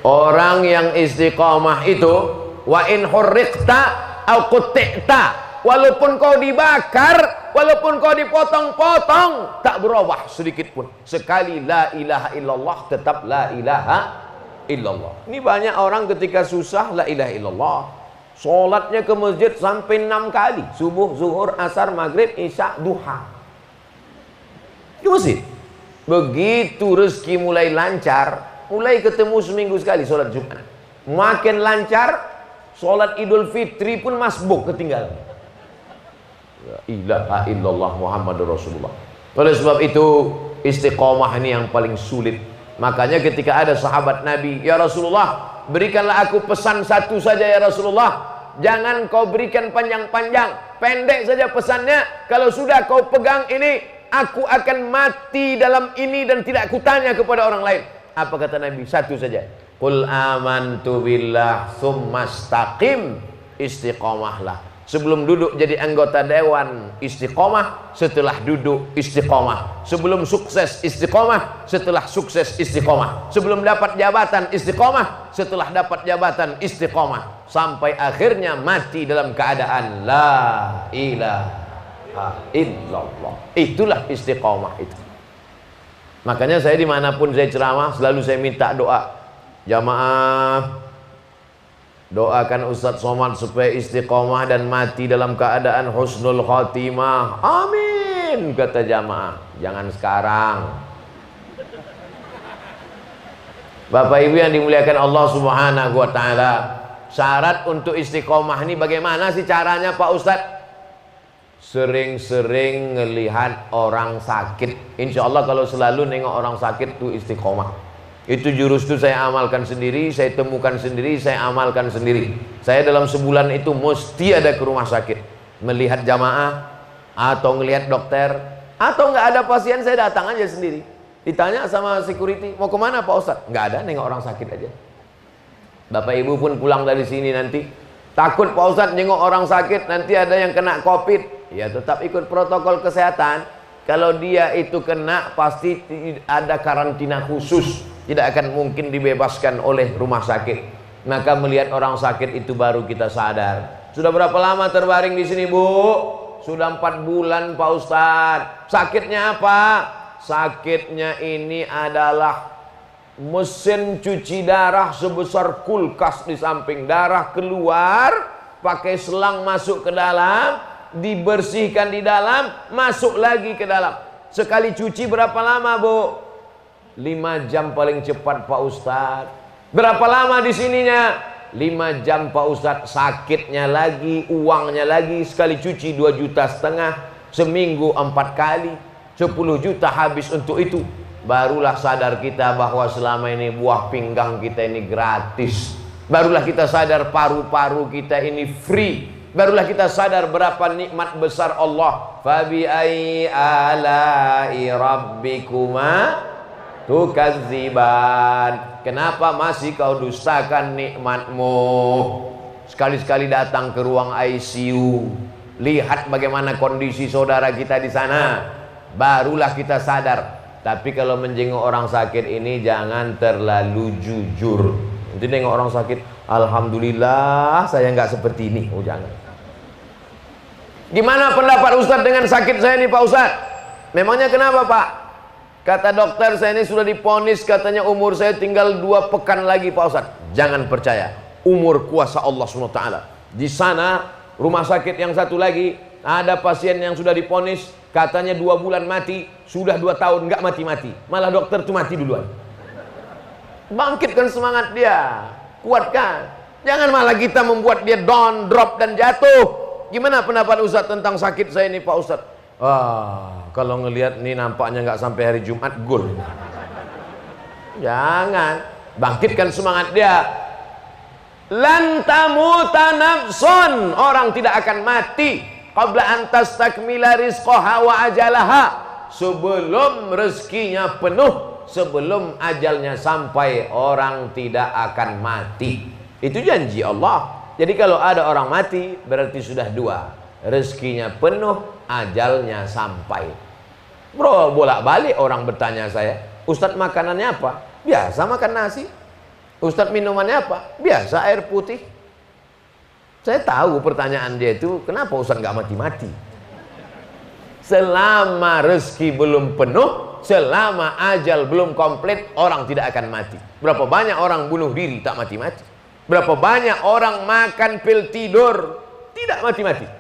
Orang yang istiqomah itu, wa in hurriqta au qutti'ta, walaupun kau dibakar, walaupun kau dipotong-potong, tak berubah sedikit pun. Sekali la ilaha illallah, tetap la ilaha illallah. Ini banyak orang ketika susah la ilaha illallah, sholatnya ke masjid sampai 6 kali, subuh, zuhur, asar, maghrib, isya, duha, di masjid. Begitu rezeki mulai lancar, mulai ketemu seminggu sekali sholat Jumat, makin lancar, sholat Idul Fitri pun masbuk ketinggalan. La ilaha illallah Muhammadur Rasulullah. Oleh sebab itu istiqomah ini yang paling sulit. Makanya ketika ada sahabat Nabi, ya Rasulullah, berikanlah aku pesan satu saja ya Rasulullah. Jangan kau berikan panjang-panjang, pendek saja pesannya. Kalau sudah kau pegang ini, aku akan mati dalam ini dan tidak kutanya kepada orang lain. Apa kata Nabi? Satu saja. Qul amantu billah tsumma istaqim. Istiqomahlah. Sebelum duduk jadi anggota dewan istiqomah, setelah duduk istiqomah. Sebelum sukses istiqomah, setelah sukses istiqomah. Sebelum dapat jabatan istiqomah, setelah dapat jabatan istiqomah. Sampai akhirnya mati dalam keadaan la ilaha illallah. Itulah istiqomah itu. Makanya saya dimanapun saya ceramah selalu saya minta doa. Jamaah, doakan Ustadz Somad supaya istiqomah dan mati dalam keadaan husnul khotimah. Amin, kata jamaah. Jangan sekarang. Bapak Ibu yang dimuliakan Allah Subhanahu wa taala, syarat untuk istiqomah ini bagaimana sih caranya Pak Ustadz? Sering-sering ngelihat orang sakit. Insya Allah kalau selalu nengok orang sakit tuh istiqomah. Itu jurus itu saya amalkan sendiri, saya temukan sendiri, saya amalkan sendiri. Saya dalam sebulan itu mesti ada ke rumah sakit, melihat jamaah atau ngelihat dokter, atau nggak ada pasien saya datang aja sendiri. Ditanya sama security, mau kemana Pak Ustadz? Nggak ada, nengok orang sakit aja. Bapak Ibu pun pulang dari sini nanti takut Pak Ustadz nengok orang sakit nanti ada yang kena COVID, ya tetap ikut protokol kesehatan. Kalau dia itu kena pasti ada karantina khusus, tidak akan mungkin dibebaskan oleh rumah sakit. Maka melihat orang sakit itu baru kita sadar. Sudah berapa lama terbaring di sini Bu? Sudah 4 bulan Pak Ustadz. Sakitnya apa? Sakitnya ini adalah mesin cuci darah sebesar kulkas di samping. Darah keluar, pakai selang masuk ke dalam, dibersihkan di dalam, masuk lagi ke dalam. Sekali cuci berapa lama Bu? 5 jam paling cepat Pak Ustadz. Berapa lama di sininya? 5 jam Pak Ustadz. Sakitnya lagi, uangnya lagi. Sekali cuci 2,5 juta, seminggu 4 kali, 10 juta habis untuk itu. Barulah sadar kita bahwa selama ini buah pinggang kita ini gratis. Barulah kita sadar paru-paru kita ini free. Barulah kita sadar berapa nikmat besar Allah. Fabi ayyi ala'i rabbikuma tukadziban. Kenapa masih kau dustakan nikmatmu? Sekali-sekali datang ke ruang ICU, lihat bagaimana kondisi saudara kita di sana, barulah kita sadar. Tapi kalau menjenguk orang sakit ini jangan terlalu jujur. Nanti nengok orang sakit, alhamdulillah saya nggak seperti ini. Oh jangan. Gimana pendapat Ustadz dengan sakit saya ini Pak Ustadz? Memangnya kenapa Pak? Kata dokter saya ini sudah diponis, katanya umur saya tinggal 2 pekan lagi Pak Ustadz. Jangan percaya, umur kuasa Allah SWT. Di sana rumah sakit yang satu lagi ada pasien yang sudah diponis, katanya 2 bulan mati, sudah 2 tahun nggak mati-mati, malah dokter tuh mati duluan. Bangkitkan semangat dia, kuatkan. Jangan malah kita membuat dia down, drop dan jatuh. Gimana pendapat Ustadz tentang sakit saya ini Pak Ustadz? Kalau ngelihat nih nampaknya nggak sampai hari Jumat gol. Jangan, bangkitkan semangat dia. Lan tamuta nafsun, orang tidak akan mati qabla an tastakmila rizqaha wa ajalaha, sebelum rezekinya penuh, sebelum ajalnya sampai, orang tidak akan mati. Itu janji Allah. Jadi kalau ada orang mati berarti sudah 2, rezekinya penuh, ajalnya sampai. Bro, bolak-balik orang bertanya saya, Ustadz makanannya apa? Biasa makan nasi. Ustadz minumannya apa? Biasa air putih. Saya tahu pertanyaan dia itu, kenapa Ustadz nggak mati-mati? Selama rezeki belum penuh, selama ajal belum komplit, orang tidak akan mati. Berapa banyak orang bunuh diri tak mati-mati? Berapa banyak orang makan pil tidur tidak mati-mati?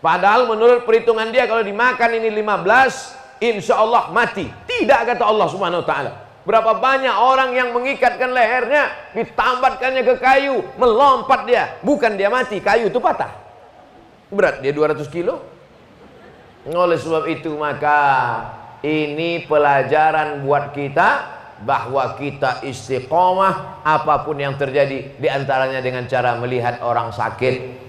Padahal menurut perhitungan dia kalau dimakan ini 15, insya Allah mati. Tidak, kata Allah Subhanahu wa ta'ala. Berapa banyak orang yang mengikatkan lehernya, ditambatkannya ke kayu, melompat dia, bukan dia mati, kayu itu patah. Berat dia 200 kilo. Oleh sebab itu maka ini pelajaran buat kita, bahwa kita istiqomah apapun yang terjadi, diantaranya dengan cara melihat orang sakit.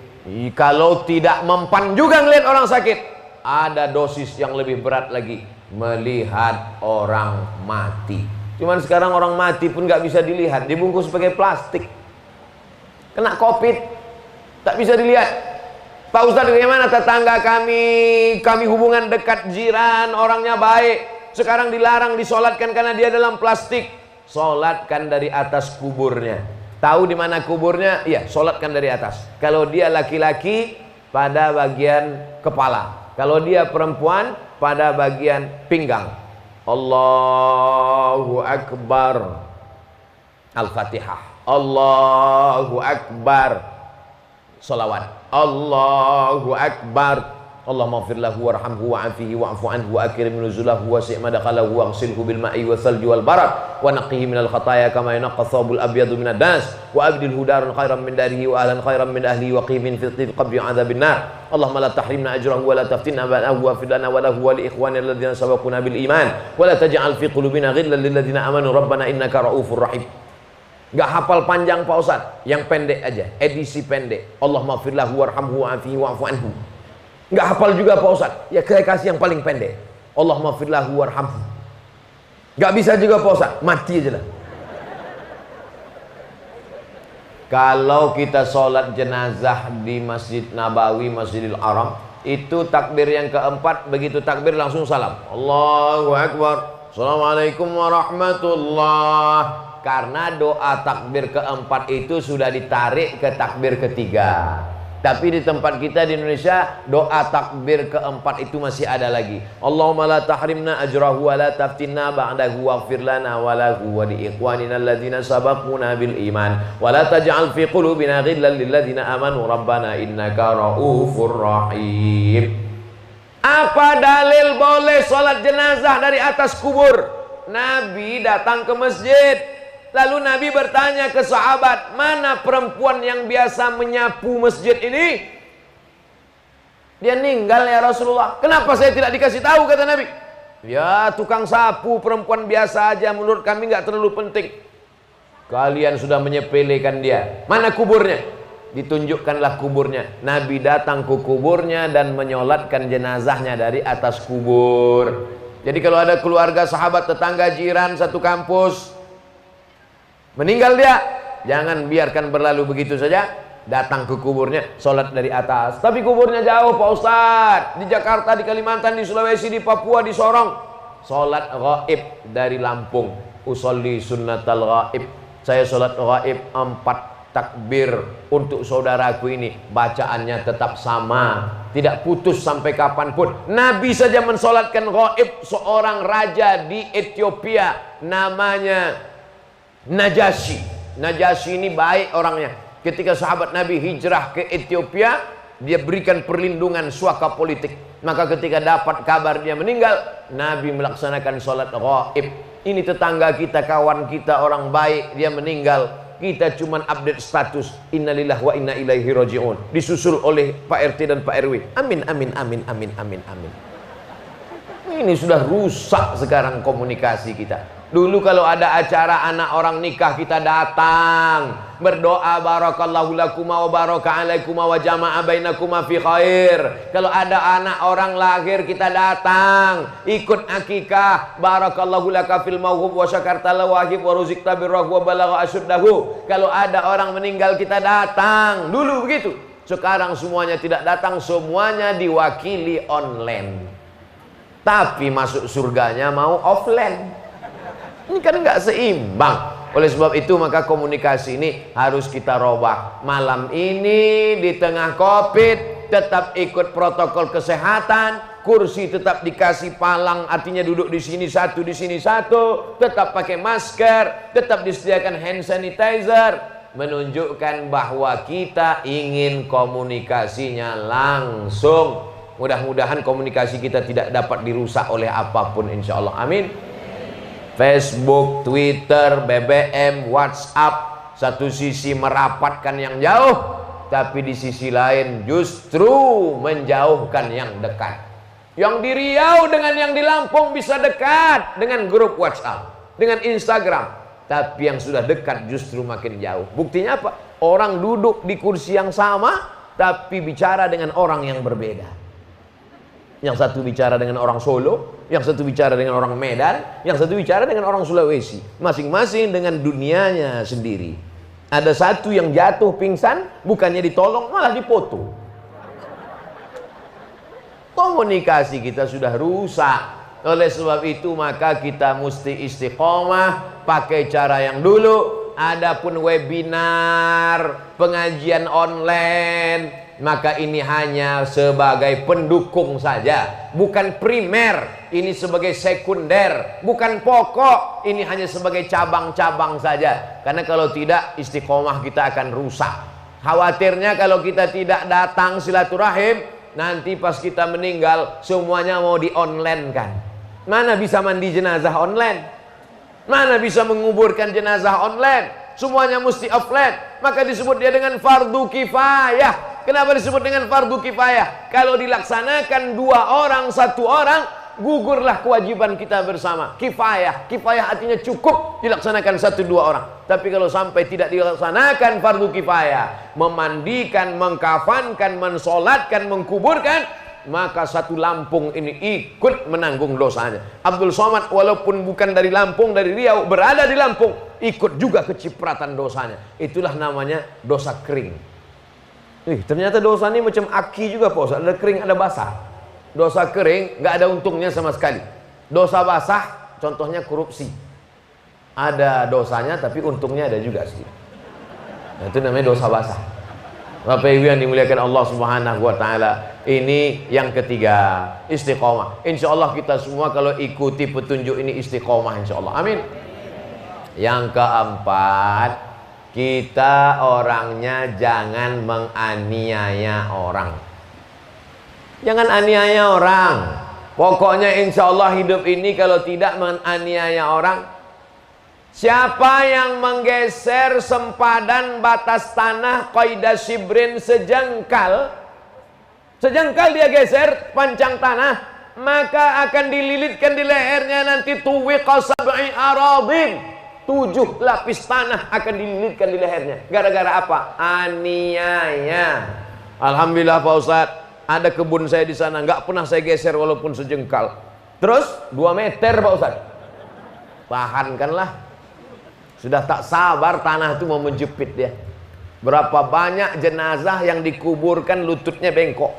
Kalau tidak mempan juga ngelihat orang sakit, ada dosis yang lebih berat lagi, melihat orang mati. Cuman sekarang orang mati pun nggak bisa dilihat, dibungkus pakai plastik. Kena COVID tak bisa dilihat. Pak Ustadz, bagaimana tetangga kami hubungan dekat, jiran, orangnya baik, sekarang dilarang disolatkan karena dia dalam plastik. Solatkan dari atas kuburnya. Tahu di mana kuburnya? Iya, solatkan dari atas. Kalau dia laki-laki, pada bagian kepala. Kalau dia perempuan, pada bagian pinggang. Allahu Akbar. Al-Fatihah. Allahu Akbar. Salawat. Allahu Akbar. Allahumma ighfir lahu warhamhu wa'afihi wa'fu anhu wa akrim nuzulahu wasi' madkhalahu waghsilhu bil ma'i wasalji wal barad wa naqqihi minal khataaya kama yanqqa thawbul abyadu minad das wa abdilhu daran khairan min darihi wa ahlan khairan min ahlihi wa qih min fitnatil qabri wa adzabin nar. Allahumma la tahrimna ajrahu wa la taftinna ba'dahu wa fidana wa lahu wa li ikhwanina alladhina sabaquna bil iman wa la taj'al fi qulubina ghillan lil ladzina amanu rabbana innaka ra'ufur rahim. Gak hafal panjang Pak Ustadz, yang pendek aja, edisi pendek. Allahumma ighfir lahu warhamhu wa'afihi wa'fu anhu. Gak hafal juga Pak Ustadz, ya saya kasih yang paling pendek. Allahumma ighfir lahu warhamhu. Gak bisa juga Pak Ustadz, mati aja lah. Kalau kita sholat jenazah di Masjid Nabawi, Masjidil Haram, itu takbir yang keempat, begitu takbir langsung salam. Allahu Akbar. Assalamualaikum warahmatullahi. Karena doa takbir keempat itu sudah ditarik ke takbir ketiga. Tapi di tempat kita di Indonesia, doa takbir keempat itu masih ada lagi. Allahumma la tahrimna ajrahu wa la taftinna ba'dahu waghfir lana wa lahu wa li ikhwanina alladzina sabaquna bil iman wa la taj'al fi qulubina ghillan lil ladzina amanu rabbana innaka ra'ufur rahim. Apa dalil boleh sholat jenazah dari atas kubur? Nabi datang ke masjid. Lalu Nabi bertanya ke sahabat, mana perempuan yang biasa menyapu masjid ini? Dia meninggal ya Rasulullah. Kenapa saya tidak dikasih tahu, kata Nabi? Ya, tukang sapu perempuan biasa aja, menurut kami nggak terlalu penting. Kalian sudah menyepelekan dia. Mana kuburnya? Ditunjukkanlah kuburnya. Nabi datang ke kuburnya dan menyolatkan jenazahnya dari atas kubur. Jadi kalau ada keluarga, sahabat, tetangga, jiran, satu kampus, meninggal dia, jangan biarkan berlalu begitu saja. Datang ke kuburnya, sholat dari atas. Tapi kuburnya jauh Pak Ustadz, di Jakarta, di Kalimantan, di Sulawesi, di Papua, di Sorong. Sholat ghaib dari Lampung. Usolli sunnatal ghaib. Saya sholat ghaib 4 takbir untuk saudaraku ini. Bacaannya tetap sama, tidak putus sampai kapanpun. Nabi saja mensolatkan ghaib seorang raja di Ethiopia, namanya Najasyi. Najasyi ini baik orangnya. Ketika sahabat Nabi hijrah ke Ethiopia, dia berikan perlindungan suaka politik. Maka ketika dapat kabar dia meninggal, Nabi melaksanakan sholat ghaib. Ini tetangga kita, kawan kita, orang baik, dia meninggal. Kita cuman update status, innalillahi wa inna ilaihi raji'un, disusul oleh Pak RT dan Pak RW. Amin, amin, amin, amin, amin, amin. Ini sudah rusak sekarang komunikasi kita. Dulu kalau ada acara anak orang nikah, kita datang berdoa barakallahu lakuma wa baraka alaikuma wa jama'a bainakuma fi khair. Kalau ada anak orang lahir, kita datang ikut akikah, barakallahu laka fil mauhub wa syakarta lawahib wa ruzikta birrahu wa balagha asyuddahu. Kalau ada orang meninggal, kita datang. Dulu begitu. Sekarang semuanya tidak datang, semuanya diwakili online. Tapi masuk surganya mau offline. Ini kan nggak seimbang. Oleh sebab itu maka komunikasi ini harus kita robah. Malam ini di tengah Covid tetap ikut protokol kesehatan. Kursi tetap dikasih palang, artinya duduk di sini satu, di sini satu. Tetap pakai masker, tetap disediakan hand sanitizer. Menunjukkan bahwa kita ingin komunikasinya langsung. Mudah-mudahan komunikasi kita tidak dapat dirusak oleh apapun, insya Allah. Amin. Facebook, Twitter, BBM, WhatsApp, satu sisi merapatkan yang jauh, tapi di sisi lain justru menjauhkan yang dekat. Yang di Riau dengan yang di Lampung bisa dekat dengan grup WhatsApp, dengan Instagram, tapi yang sudah dekat justru makin jauh. Buktinya apa? Orang duduk di kursi yang sama, tapi bicara dengan orang yang berbeda. Yang satu bicara dengan orang Solo, yang satu bicara dengan orang Medan, yang satu bicara dengan orang Sulawesi. Masing-masing dengan dunianya sendiri. Ada satu yang jatuh pingsan, bukannya ditolong, malah dipoto. Komunikasi kita sudah rusak. Oleh sebab itu maka kita mesti istiqomah pakai cara yang dulu. Adapun webinar, pengajian online, maka ini hanya sebagai pendukung saja, bukan primer. Ini sebagai sekunder, bukan pokok. Ini hanya sebagai cabang-cabang saja. Karena kalau tidak, istiqomah kita akan rusak. Khawatirnya kalau kita tidak datang silaturahim, nanti pas kita meninggal semuanya mau di-online kan. Mana bisa mandi jenazah online? Mana bisa menguburkan jenazah online? Semuanya mesti offline. Maka disebut dia dengan fardu kifayah. Kenapa disebut dengan fardu kifayah? Kalau dilaksanakan 2 orang, 1 orang, gugurlah kewajiban kita bersama. Kifayah, kifayah artinya cukup dilaksanakan 1-2 orang. Tapi kalau sampai tidak dilaksanakan fardu kifayah, memandikan, mengkafankan, mensolatkan, mengkuburkan, maka satu Lampung ini ikut menanggung dosanya. Abdul Somad walaupun bukan dari Lampung, dari Riau, berada di Lampung, ikut juga kecipratan dosanya. Itulah namanya dosa kering. Ternyata dosa ini macam aki juga, Pak Ustaz. Ada kering, ada basah. Dosa kering nggak ada untungnya sama sekali. Dosa basah contohnya korupsi. Ada dosanya tapi untungnya ada juga sih. Nah, itu namanya dosa basah. Bapak Ibu yang dimuliakan Allah Subhanahu wa taala, ini yang ketiga, istiqomah. Insya Allah kita semua kalau ikuti petunjuk ini istiqomah, insya Allah. Amin. Yang keempat, kita orangnya jangan menganiaya orang. Jangan aniaya orang. Pokoknya insya Allah hidup ini kalau tidak menganiaya orang. Siapa yang menggeser sempadan batas tanah qaidah shibrin sejengkal dia geser pancang tanah, maka akan dililitkan di lehernya nanti tuwiqa sab'i aradin, 7 lapis tanah akan dililitkan di lehernya. Gara-gara apa? Aniaya. Alhamdulillah Pak Ustadz, ada kebun saya di sana, nggak pernah saya geser walaupun sejengkal. Terus 2 meter Pak Ustadz, tahankanlah. Sudah tak sabar tanah itu mau menjepit dia. Berapa banyak jenazah yang dikuburkan lututnya bengkok.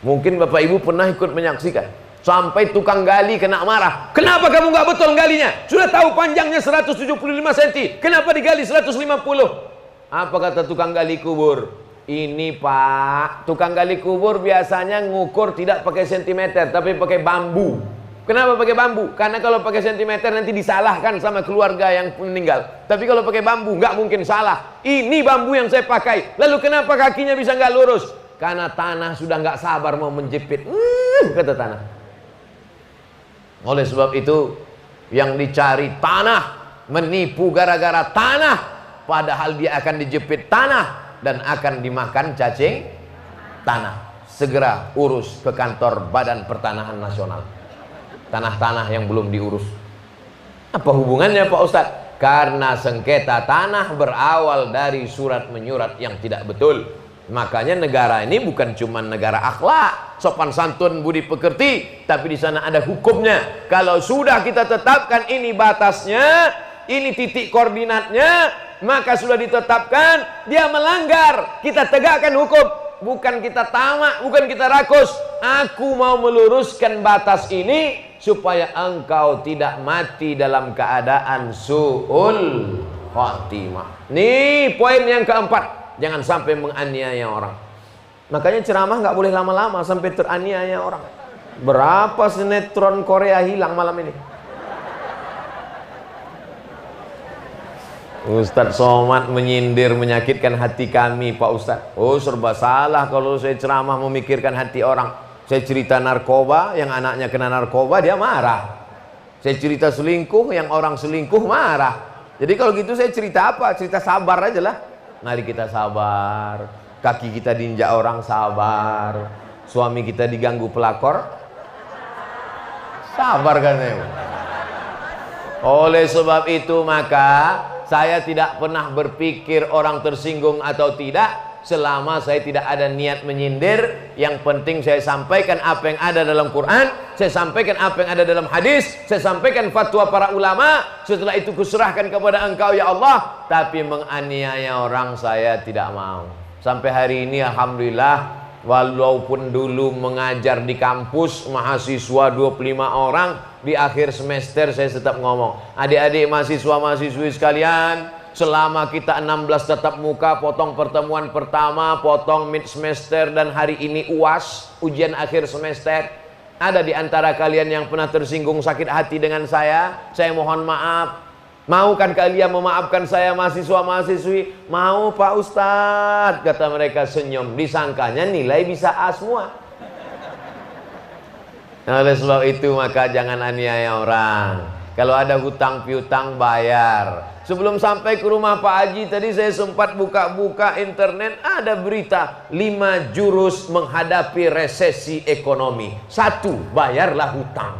Mungkin Bapak Ibu pernah ikut menyaksikan. Sampai tukang gali kena marah. Kenapa kamu nggak betul galinya? Sudah tahu panjangnya 175 cm. Kenapa digali 150? Apa kata tukang gali kubur? Ini Pak, tukang gali kubur biasanya ngukur tidak pakai sentimeter, tapi pakai bambu. Kenapa pakai bambu? Karena kalau pakai sentimeter nanti disalahkan sama keluarga yang meninggal. Tapi kalau pakai bambu nggak mungkin salah. Ini bambu yang saya pakai. Lalu kenapa kakinya bisa nggak lurus? Karena tanah sudah nggak sabar mau menjepit. Kata tanah. Oleh sebab itu yang dicari tanah, menipu gara-gara tanah, padahal dia akan dijepit tanah dan akan dimakan cacing tanah. Segera urus ke kantor Badan Pertanahan Nasional. Tanah-tanah yang belum diurus. Apa hubungannya Pak Ustadz? Karena sengketa tanah berawal dari surat menyurat yang tidak betul. Makanya negara ini bukan cuma negara akhlak, sopan santun, budi pekerti, tapi di sana ada hukumnya. Kalau sudah kita tetapkan ini batasnya, ini titik koordinatnya, maka sudah ditetapkan, dia melanggar, kita tegakkan hukum. Bukan kita tamak, bukan kita rakus. Aku mau meluruskan batas ini supaya engkau tidak mati dalam keadaan su'ul khatimah. Nih poin yang keempat, jangan sampai menganiaya orang. Makanya ceramah nggak boleh lama-lama sampai teraniaya orang. Berapa sinetron Korea hilang malam ini? Ustadz Somad menyindir menyakitkan hati kami Pak Ustadz. Oh serba salah kalau saya ceramah memikirkan hati orang. Saya cerita narkoba, yang anaknya kena narkoba dia marah. Saya cerita selingkuh, yang orang selingkuh marah. Jadi kalau gitu saya cerita apa? Cerita sabar aja lah. Mari kita sabar. Kaki kita diinjak orang, sabar. Suami kita diganggu pelakor, sabar kan ya. Oleh sebab itu maka saya tidak pernah berpikir orang tersinggung atau tidak selama saya tidak ada niat menyindir. Yang penting saya sampaikan apa yang ada dalam Quran, saya sampaikan apa yang ada dalam hadis, saya sampaikan fatwa para ulama. Setelah itu kuserahkan kepada engkau ya Allah. Tapi menganiaya orang saya tidak mau. Sampai hari ini alhamdulillah Walaupun dulu mengajar di kampus mahasiswa 25 orang, di akhir semester saya tetap ngomong, adik-adik mahasiswa-mahasiswi sekalian, selama kita 16 tatap muka, potong pertemuan pertama, potong mid semester, dan hari ini UAS, ujian akhir semester, ada di antara kalian yang pernah tersinggung sakit hati dengan saya mohon maaf. Mau kan kalian memaafkan saya mahasiswa-mahasiswi? Mau Pak Ustadz, kata mereka senyum. Disangkanya nilai bisa A semua. Oleh sebab itu maka jangan aniaya orang. Kalau ada hutang piutang bayar. Sebelum sampai ke rumah Pak Haji tadi saya sempat buka-buka internet, ada berita 5 jurus menghadapi resesi ekonomi. 1, bayarlah hutang.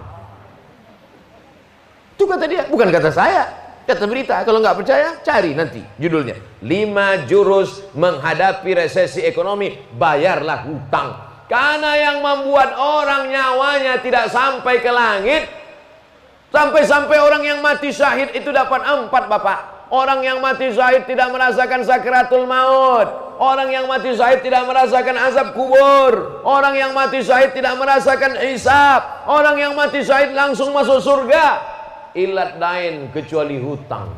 Itu kata dia, bukan kata saya. Kata berita. Kalau nggak percaya cari nanti judulnya, 5 jurus menghadapi resesi ekonomi, bayarlah hutang. Karena yang membuat orang nyawanya tidak sampai ke langit, sampai-sampai orang yang mati syahid itu dapat 4, Bapak. Orang yang mati syahid tidak merasakan sakratul maut. Orang yang mati syahid tidak merasakan azab kubur. Orang yang mati syahid tidak merasakan hisab. Orang yang mati syahid langsung masuk surga. Ilat lain kecuali hutang.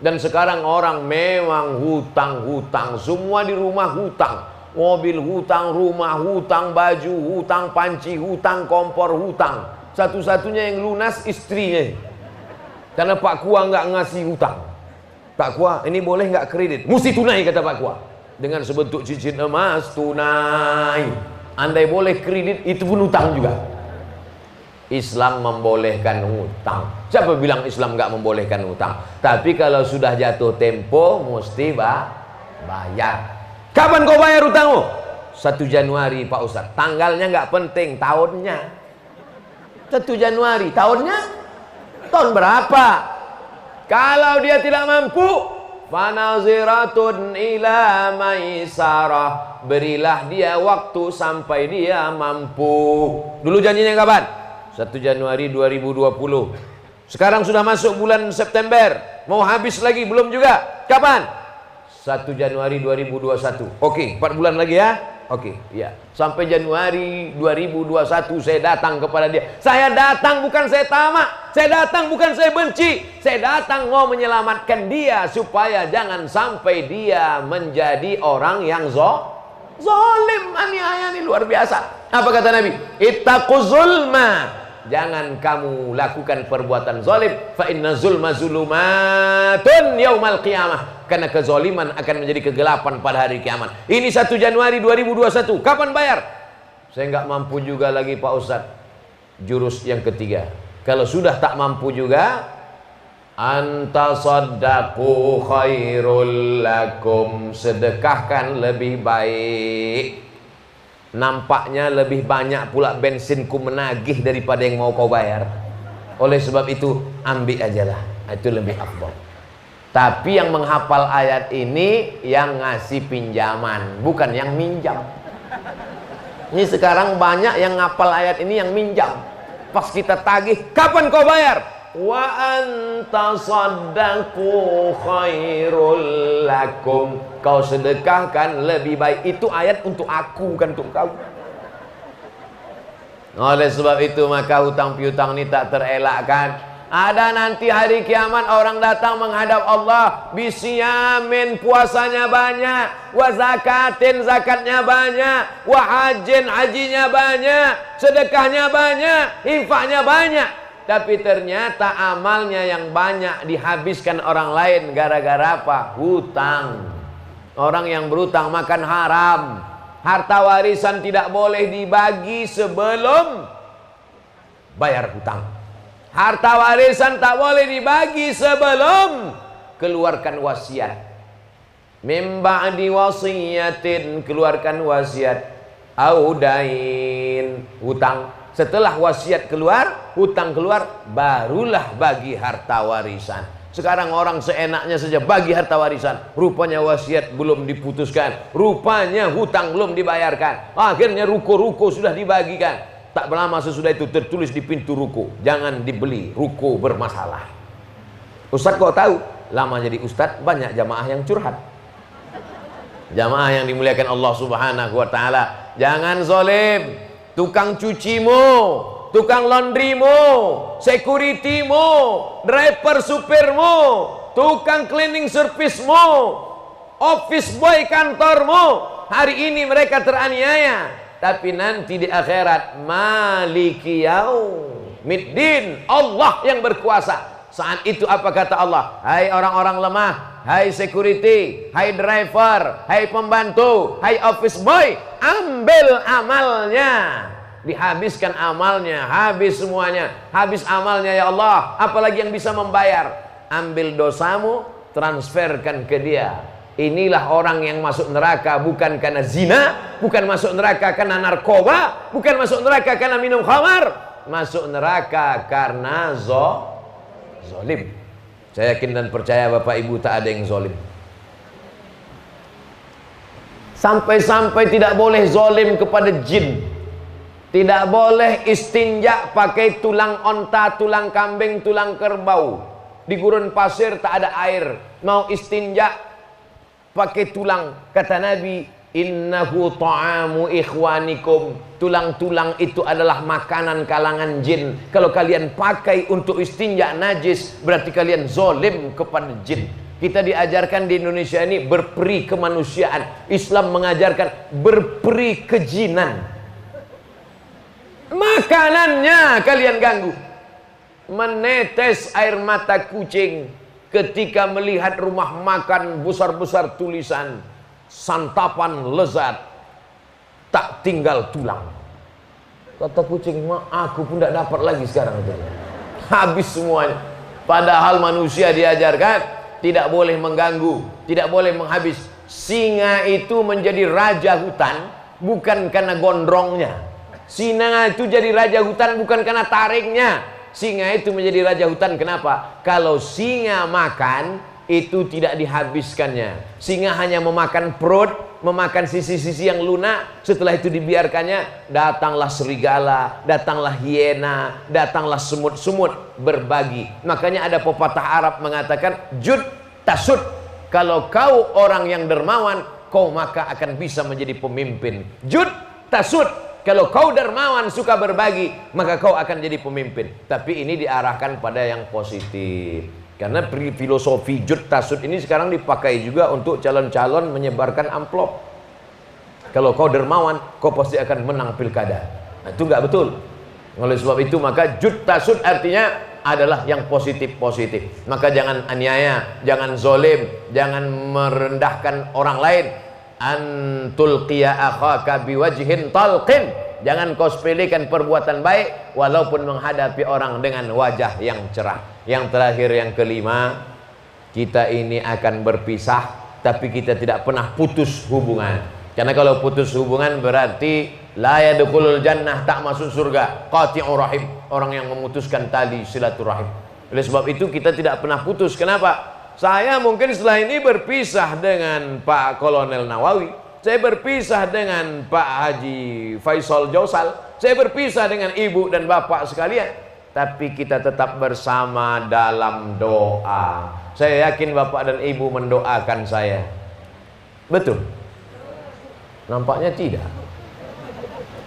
Dan sekarang orang memang hutang-hutang, semua di rumah hutang, mobil hutang, rumah hutang, baju hutang, panci hutang, kompor hutang. Satu-satunya yang lunas istrinya, karena Pak Kua nggak ngasih hutang. Pak Kua, ini boleh nggak kredit? Mesti tunai, kata Pak Kua, dengan sebentuk cincin emas, tunai. Andai boleh kredit, itu pun hutang juga. Islam membolehkan hutang. Siapa bilang Islam nggak membolehkan hutang? Tapi kalau sudah jatuh tempo mesti bayar. Kapan kau bayar hutangmu? 1 Januari Pak Ustadz. Tanggalnya nggak penting, tahunnya 1 Januari. Tahunnya tahun berapa? Kalau dia tidak mampu, fanaziratun ila maisarah, berilah dia waktu sampai dia mampu. Dulu janjinya kapan? 1 Januari 2020. Sekarang sudah masuk bulan September, mau habis lagi belum juga. Kapan? 1 Januari 2021. Oke, 4 bulan lagi ya. Oke, ya. Sampai Januari 2021 saya datang kepada dia. Saya datang bukan saya tamak, saya datang bukan saya benci. Saya datang mau menyelamatkan dia supaya jangan sampai dia menjadi orang yang zalim. Aniaya ini luar biasa. Apa kata Nabi? Ittaquz zulma. Jangan kamu lakukan perbuatan zalim, fa inna zulma zulumatun yaumal qiyamah. Karena kezaliman akan menjadi kegelapan pada hari kiamat. Ini 1 Januari 2021. Kapan bayar? Saya nggak mampu juga lagi Pak Ustadz. Jurus yang ketiga, kalau sudah tak mampu juga, antasaddaqu khairul lakum, sedekahkan lebih baik. Nampaknya lebih banyak pula bensinku menagih daripada yang mau kau bayar. Oleh sebab itu ambil ajalah, itu lebih afdal. Tapi yang menghafal ayat ini yang ngasih pinjaman, bukan yang minjam. Ini sekarang banyak yang ngapal ayat ini yang minjam. Pas kita tagih, kapan kau bayar? Wa antasaddaqu khairul lakum, kau sedekahkan lebih baik. Itu ayat untuk aku, bukan untuk kau. Oleh sebab itu maka hutang piutang ini tak terelakkan. Ada nanti hari kiamat orang datang menghadap Allah, bisyamin, puasanya banyak, wa zakatin, zakatnya banyak, wa hajin, hajinya banyak, sedekahnya banyak, infaknya banyak. Tapi ternyata amalnya yang banyak dihabiskan orang lain gara-gara apa? Hutang. Orang yang berhutang makan haram. Harta warisan tidak boleh dibagi sebelum bayar hutang. Harta warisan tak boleh dibagi sebelum keluarkan wasiat. Mim ba'di wasiyatin, keluarkan wasiat. Audain, hutang. Setelah wasiat keluar, hutang keluar, barulah bagi harta warisan. Sekarang orang seenaknya saja bagi harta warisan. Rupanya wasiat belum diputuskan, rupanya hutang belum dibayarkan. Akhirnya ruko-ruko sudah dibagikan. Tak lama sesudah itu tertulis di pintu ruko, jangan dibeli, ruko bermasalah. Ustadz kok tahu? Lama jadi ustadz banyak jamaah yang curhat. Jamaah yang dimuliakan Allah Subhanahu wa taala, jangan zalim. Tukang cucimu, tukang laundrymu, securitymu, driver supirmu, tukang cleaning servicemu, office boy kantormu, hari ini mereka teraniaya, tapi nanti di akhirat maliki yaumiddin, Allah yang berkuasa. Saat itu apa kata Allah? Hai orang-orang lemah, hai security, hai driver, hai pembantu, hai office boy, ambil amalnya. Dihabiskan amalnya, habis semuanya, habis amalnya ya Allah, apalagi yang bisa membayar. Ambil dosamu, transferkan ke dia. Inilah orang yang masuk neraka bukan karena zina, bukan masuk neraka karena narkoba, bukan masuk neraka karena minum khamar, masuk neraka karena zolim. Saya yakin dan percaya Bapak Ibu tak ada yang zolim. Sampai-sampai tidak boleh zolim kepada jin. Tidak boleh istinja pakai tulang onta, tulang kambing, tulang kerbau. Di gurun pasir tak ada air, mau istinja pakai tulang. Kata Nabi, innahu ta'amu ikhwanikum. Tulang-tulang itu adalah makanan kalangan jin. Kalau kalian pakai untuk istinja najis, berarti kalian zolim kepada jin. Kita diajarkan di Indonesia ini berperi kemanusiaan. Islam mengajarkan berperi kejinan. Makanannya kalian ganggu. Menetes air mata kucing ketika melihat rumah makan besar-besar tulisan santapan lezat, tak tinggal tulang. Kata kucing, mak aku pun tidak dapat lagi sekarang. Habis semuanya. Padahal manusia diajarkan tidak boleh mengganggu, tidak boleh menghabis. Singa itu menjadi raja hutan bukan karena gondrongnya. Singa itu jadi raja hutan bukan karena taringnya. Singa itu menjadi raja hutan kenapa? Kalau singa makan itu tidak dihabiskannya. Singa hanya memakan perut, memakan sisi-sisi yang lunak. Setelah itu dibiarkannya, datanglah serigala, datanglah hiena, datanglah semut-semut berbagi. Makanya ada pepatah Arab mengatakan jud tasud. Kalau kau orang yang dermawan, kau maka akan bisa menjadi pemimpin. Jud tasud. Kalau kau dermawan, suka berbagi, maka kau akan jadi pemimpin. Tapi ini diarahkan pada yang positif. Karena filosofi jud tasud ini sekarang dipakai juga untuk calon-calon menyebarkan amplop. Kalau kau dermawan, kau pasti akan menang pilkada. Nah, itu nggak betul. Oleh sebab itu maka jud tasud artinya adalah yang positif-positif. Maka jangan aniaya, jangan zolim, jangan merendahkan orang lain. Antulqiya akhaka biwajhin talqin. Jangan kau sepelekan perbuatan baik walaupun menghadapi orang dengan wajah yang cerah. Yang terakhir, yang kelima, kita ini akan berpisah tapi kita tidak pernah putus hubungan. Karena kalau putus hubungan berarti la yadkhulul jannah, tak masuk surga. Qati'ur rahim, orang yang memutuskan tali silaturahim. Oleh sebab itu kita tidak pernah putus. Kenapa? Saya mungkin setelah ini berpisah dengan Pak Kolonel Nawawi, saya berpisah dengan Pak Haji Faisal Jausal, saya berpisah dengan ibu dan bapak sekalian, tapi kita tetap bersama dalam doa. Saya yakin bapak dan ibu mendoakan saya. Betul? Nampaknya tidak.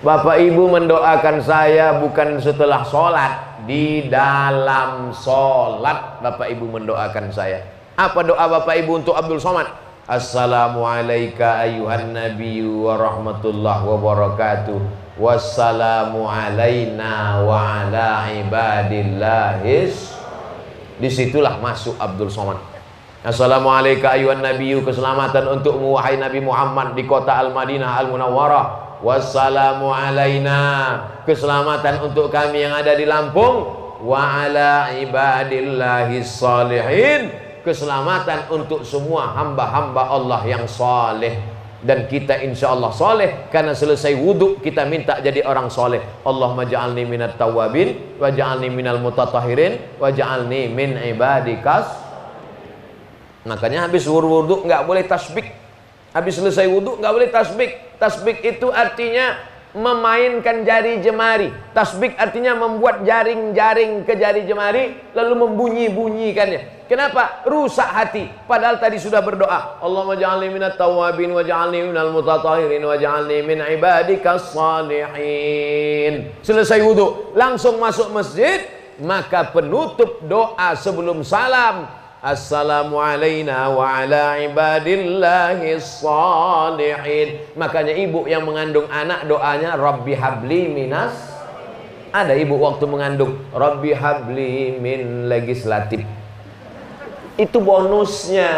Bapak ibu mendoakan saya bukan setelah sholat, di dalam sholat bapak ibu mendoakan saya. Apa doa bapak ibu untuk Abdul Somad? Assalamualaikum ayuhan nabiyyu wa rahmatullahi wa barakatuh. Wassalamu alaina wa ala ibadillahis. Disitulah masuk Abdul Somad. Assalamualaikum ayuhan nabiyyu, keselamatan untukmu wahai Nabi Muhammad di kota Al-Madinah Al-Munawwarah. Wassalamu alaina, keselamatan untuk kami yang ada di Lampung. Wa ala ibadillahis salihin, keselamatan untuk semua hamba-hamba Allah yang saleh. Dan kita insya Allah saleh karena selesai wudhu kita minta jadi orang saleh. Allahumma ja'alni minat tawabin wa ja'alni minal mutatahirin wa ja'alni min ibadikas. Makanya habis wudhu nggak boleh tasbih. Habis selesai wudhu nggak boleh tasbih. Tasbih itu artinya memainkan jari jemari. Tasbih artinya membuat jaring-jaring ke jari jemari lalu membunyi-bunyikannya. Kenapa? Rusak hati. Padahal tadi sudah berdoa, Allahumma ja'alni minat tawabin wa ja'alni minal mutatahhirin wa ja'alni min ibadikas salihin. Selesai wudu, langsung masuk masjid, maka penutup doa sebelum salam, assalamu alayna wa ala ibadillahis salihin. Makanya ibu yang mengandung anak doanya Rabbi habli minas. Ada ibu waktu mengandung Rabbi habli min legislatif. Itu bonusnya.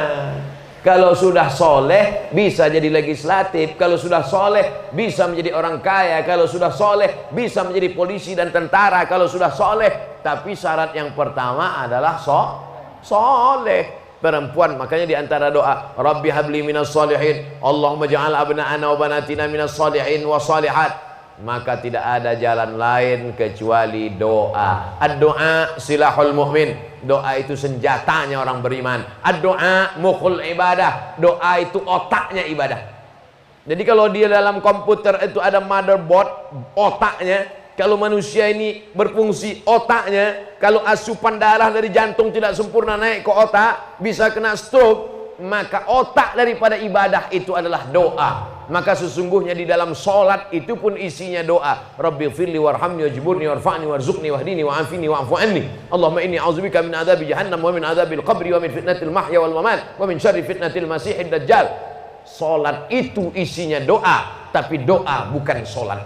Kalau sudah soleh bisa jadi legislatif. Kalau sudah soleh bisa menjadi orang kaya. Kalau sudah soleh bisa menjadi polisi dan tentara. Kalau sudah soleh. Tapi syarat yang pertama adalah soleh. Perempuan, makanya diantara doa Rabbi habli minas salihin, Allahumma ja'al abna'ana wa banatina minas salihin wa salihat. Maka tidak ada jalan lain kecuali doa. Ad-doa silahul mu'min. Doa itu senjatanya orang beriman. Ad-doa mukhul ibadah. Doa itu otaknya ibadah. Jadi kalau dia dalam komputer itu ada motherboard, otaknya. Kalau manusia ini berfungsi otaknya, kalau asupan darah dari jantung tidak sempurna naik ke otak, bisa kena stroke. Maka otak daripada ibadah itu adalah doa. Maka sesungguhnya di dalam solat itu pun isinya doa. Rabbighfirli warhamni wajburni warfa'ni warzuqni wahdini wa'afini wa'fu anni. Allahumma inni a'udzubika min adzabi jahannam wa min adzabil qabri wa min fitnatil mahya wal mamat wa min syarri fitnatil masiihid dajjal. Solat itu isinya doa, tapi doa bukan solat.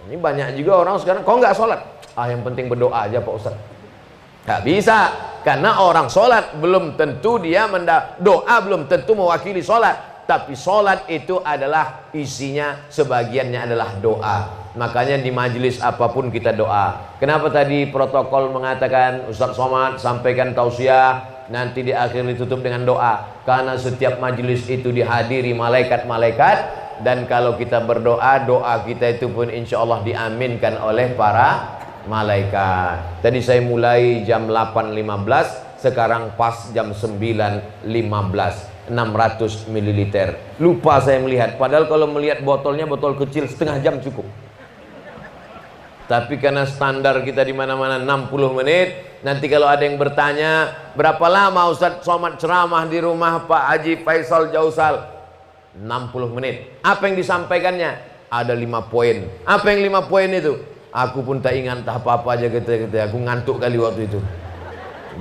Ini banyak juga orang sekarang kok nggak solat? Yang penting berdoa aja Pak Ustaz. Nggak bisa, karena orang solat belum tentu dia doa belum tentu mewakili solat. Tapi solat itu adalah isinya sebagiannya adalah doa. Makanya di majelis apapun kita doa. Kenapa tadi protokol mengatakan Ustaz Somad sampaikan tausiah, nanti di akhir ditutup dengan doa? Karena setiap majelis itu dihadiri malaikat-malaikat, dan kalau kita berdoa, doa kita itu pun insya Allah diaminkan oleh para malaikat. Tadi saya mulai jam 8.15, sekarang pas jam 9.15. 600 ml. Lupa saya melihat. Padahal kalau melihat botolnya botol kecil setengah jam cukup. Tapi karena standar kita di mana-mana 60 menit. Nanti kalau ada yang bertanya, berapa lama Ustaz Somad ceramah di rumah Pak Haji Faisal Jausal? 60 menit. Apa yang disampaikannya? Ada 5 poin. Apa yang 5 poin itu? Aku pun tak ingat apa-apa aja gitu. Aku ngantuk kali waktu itu.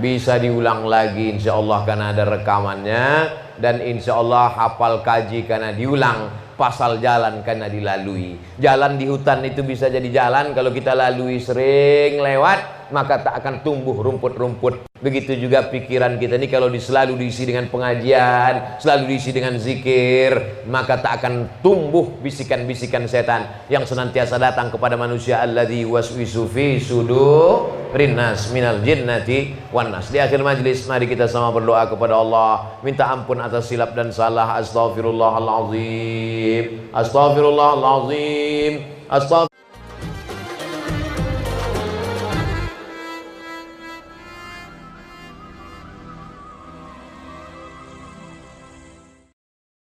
Bisa diulang lagi insya Allah karena ada rekamannya. Dan insya Allah hafal kaji karena diulang. Pasal jalan karena dilalui. Jalan di hutan itu bisa jadi jalan kalau kita lalui sering lewat, maka tak akan tumbuh rumput-rumput. Begitu juga pikiran kita ini kalau selalu diisi dengan pengajian, selalu diisi dengan zikir, maka tak akan tumbuh bisikan-bisikan setan yang senantiasa datang kepada manusia. Alladzi waswisu fi sudurin nas minal jinnati wan nas. Di akhir majlis mari kita sama berdoa kepada Allah, minta ampun atas silap dan salah. Astaghfirullahalazim, astaghfirullahalazim, astaghfirullah.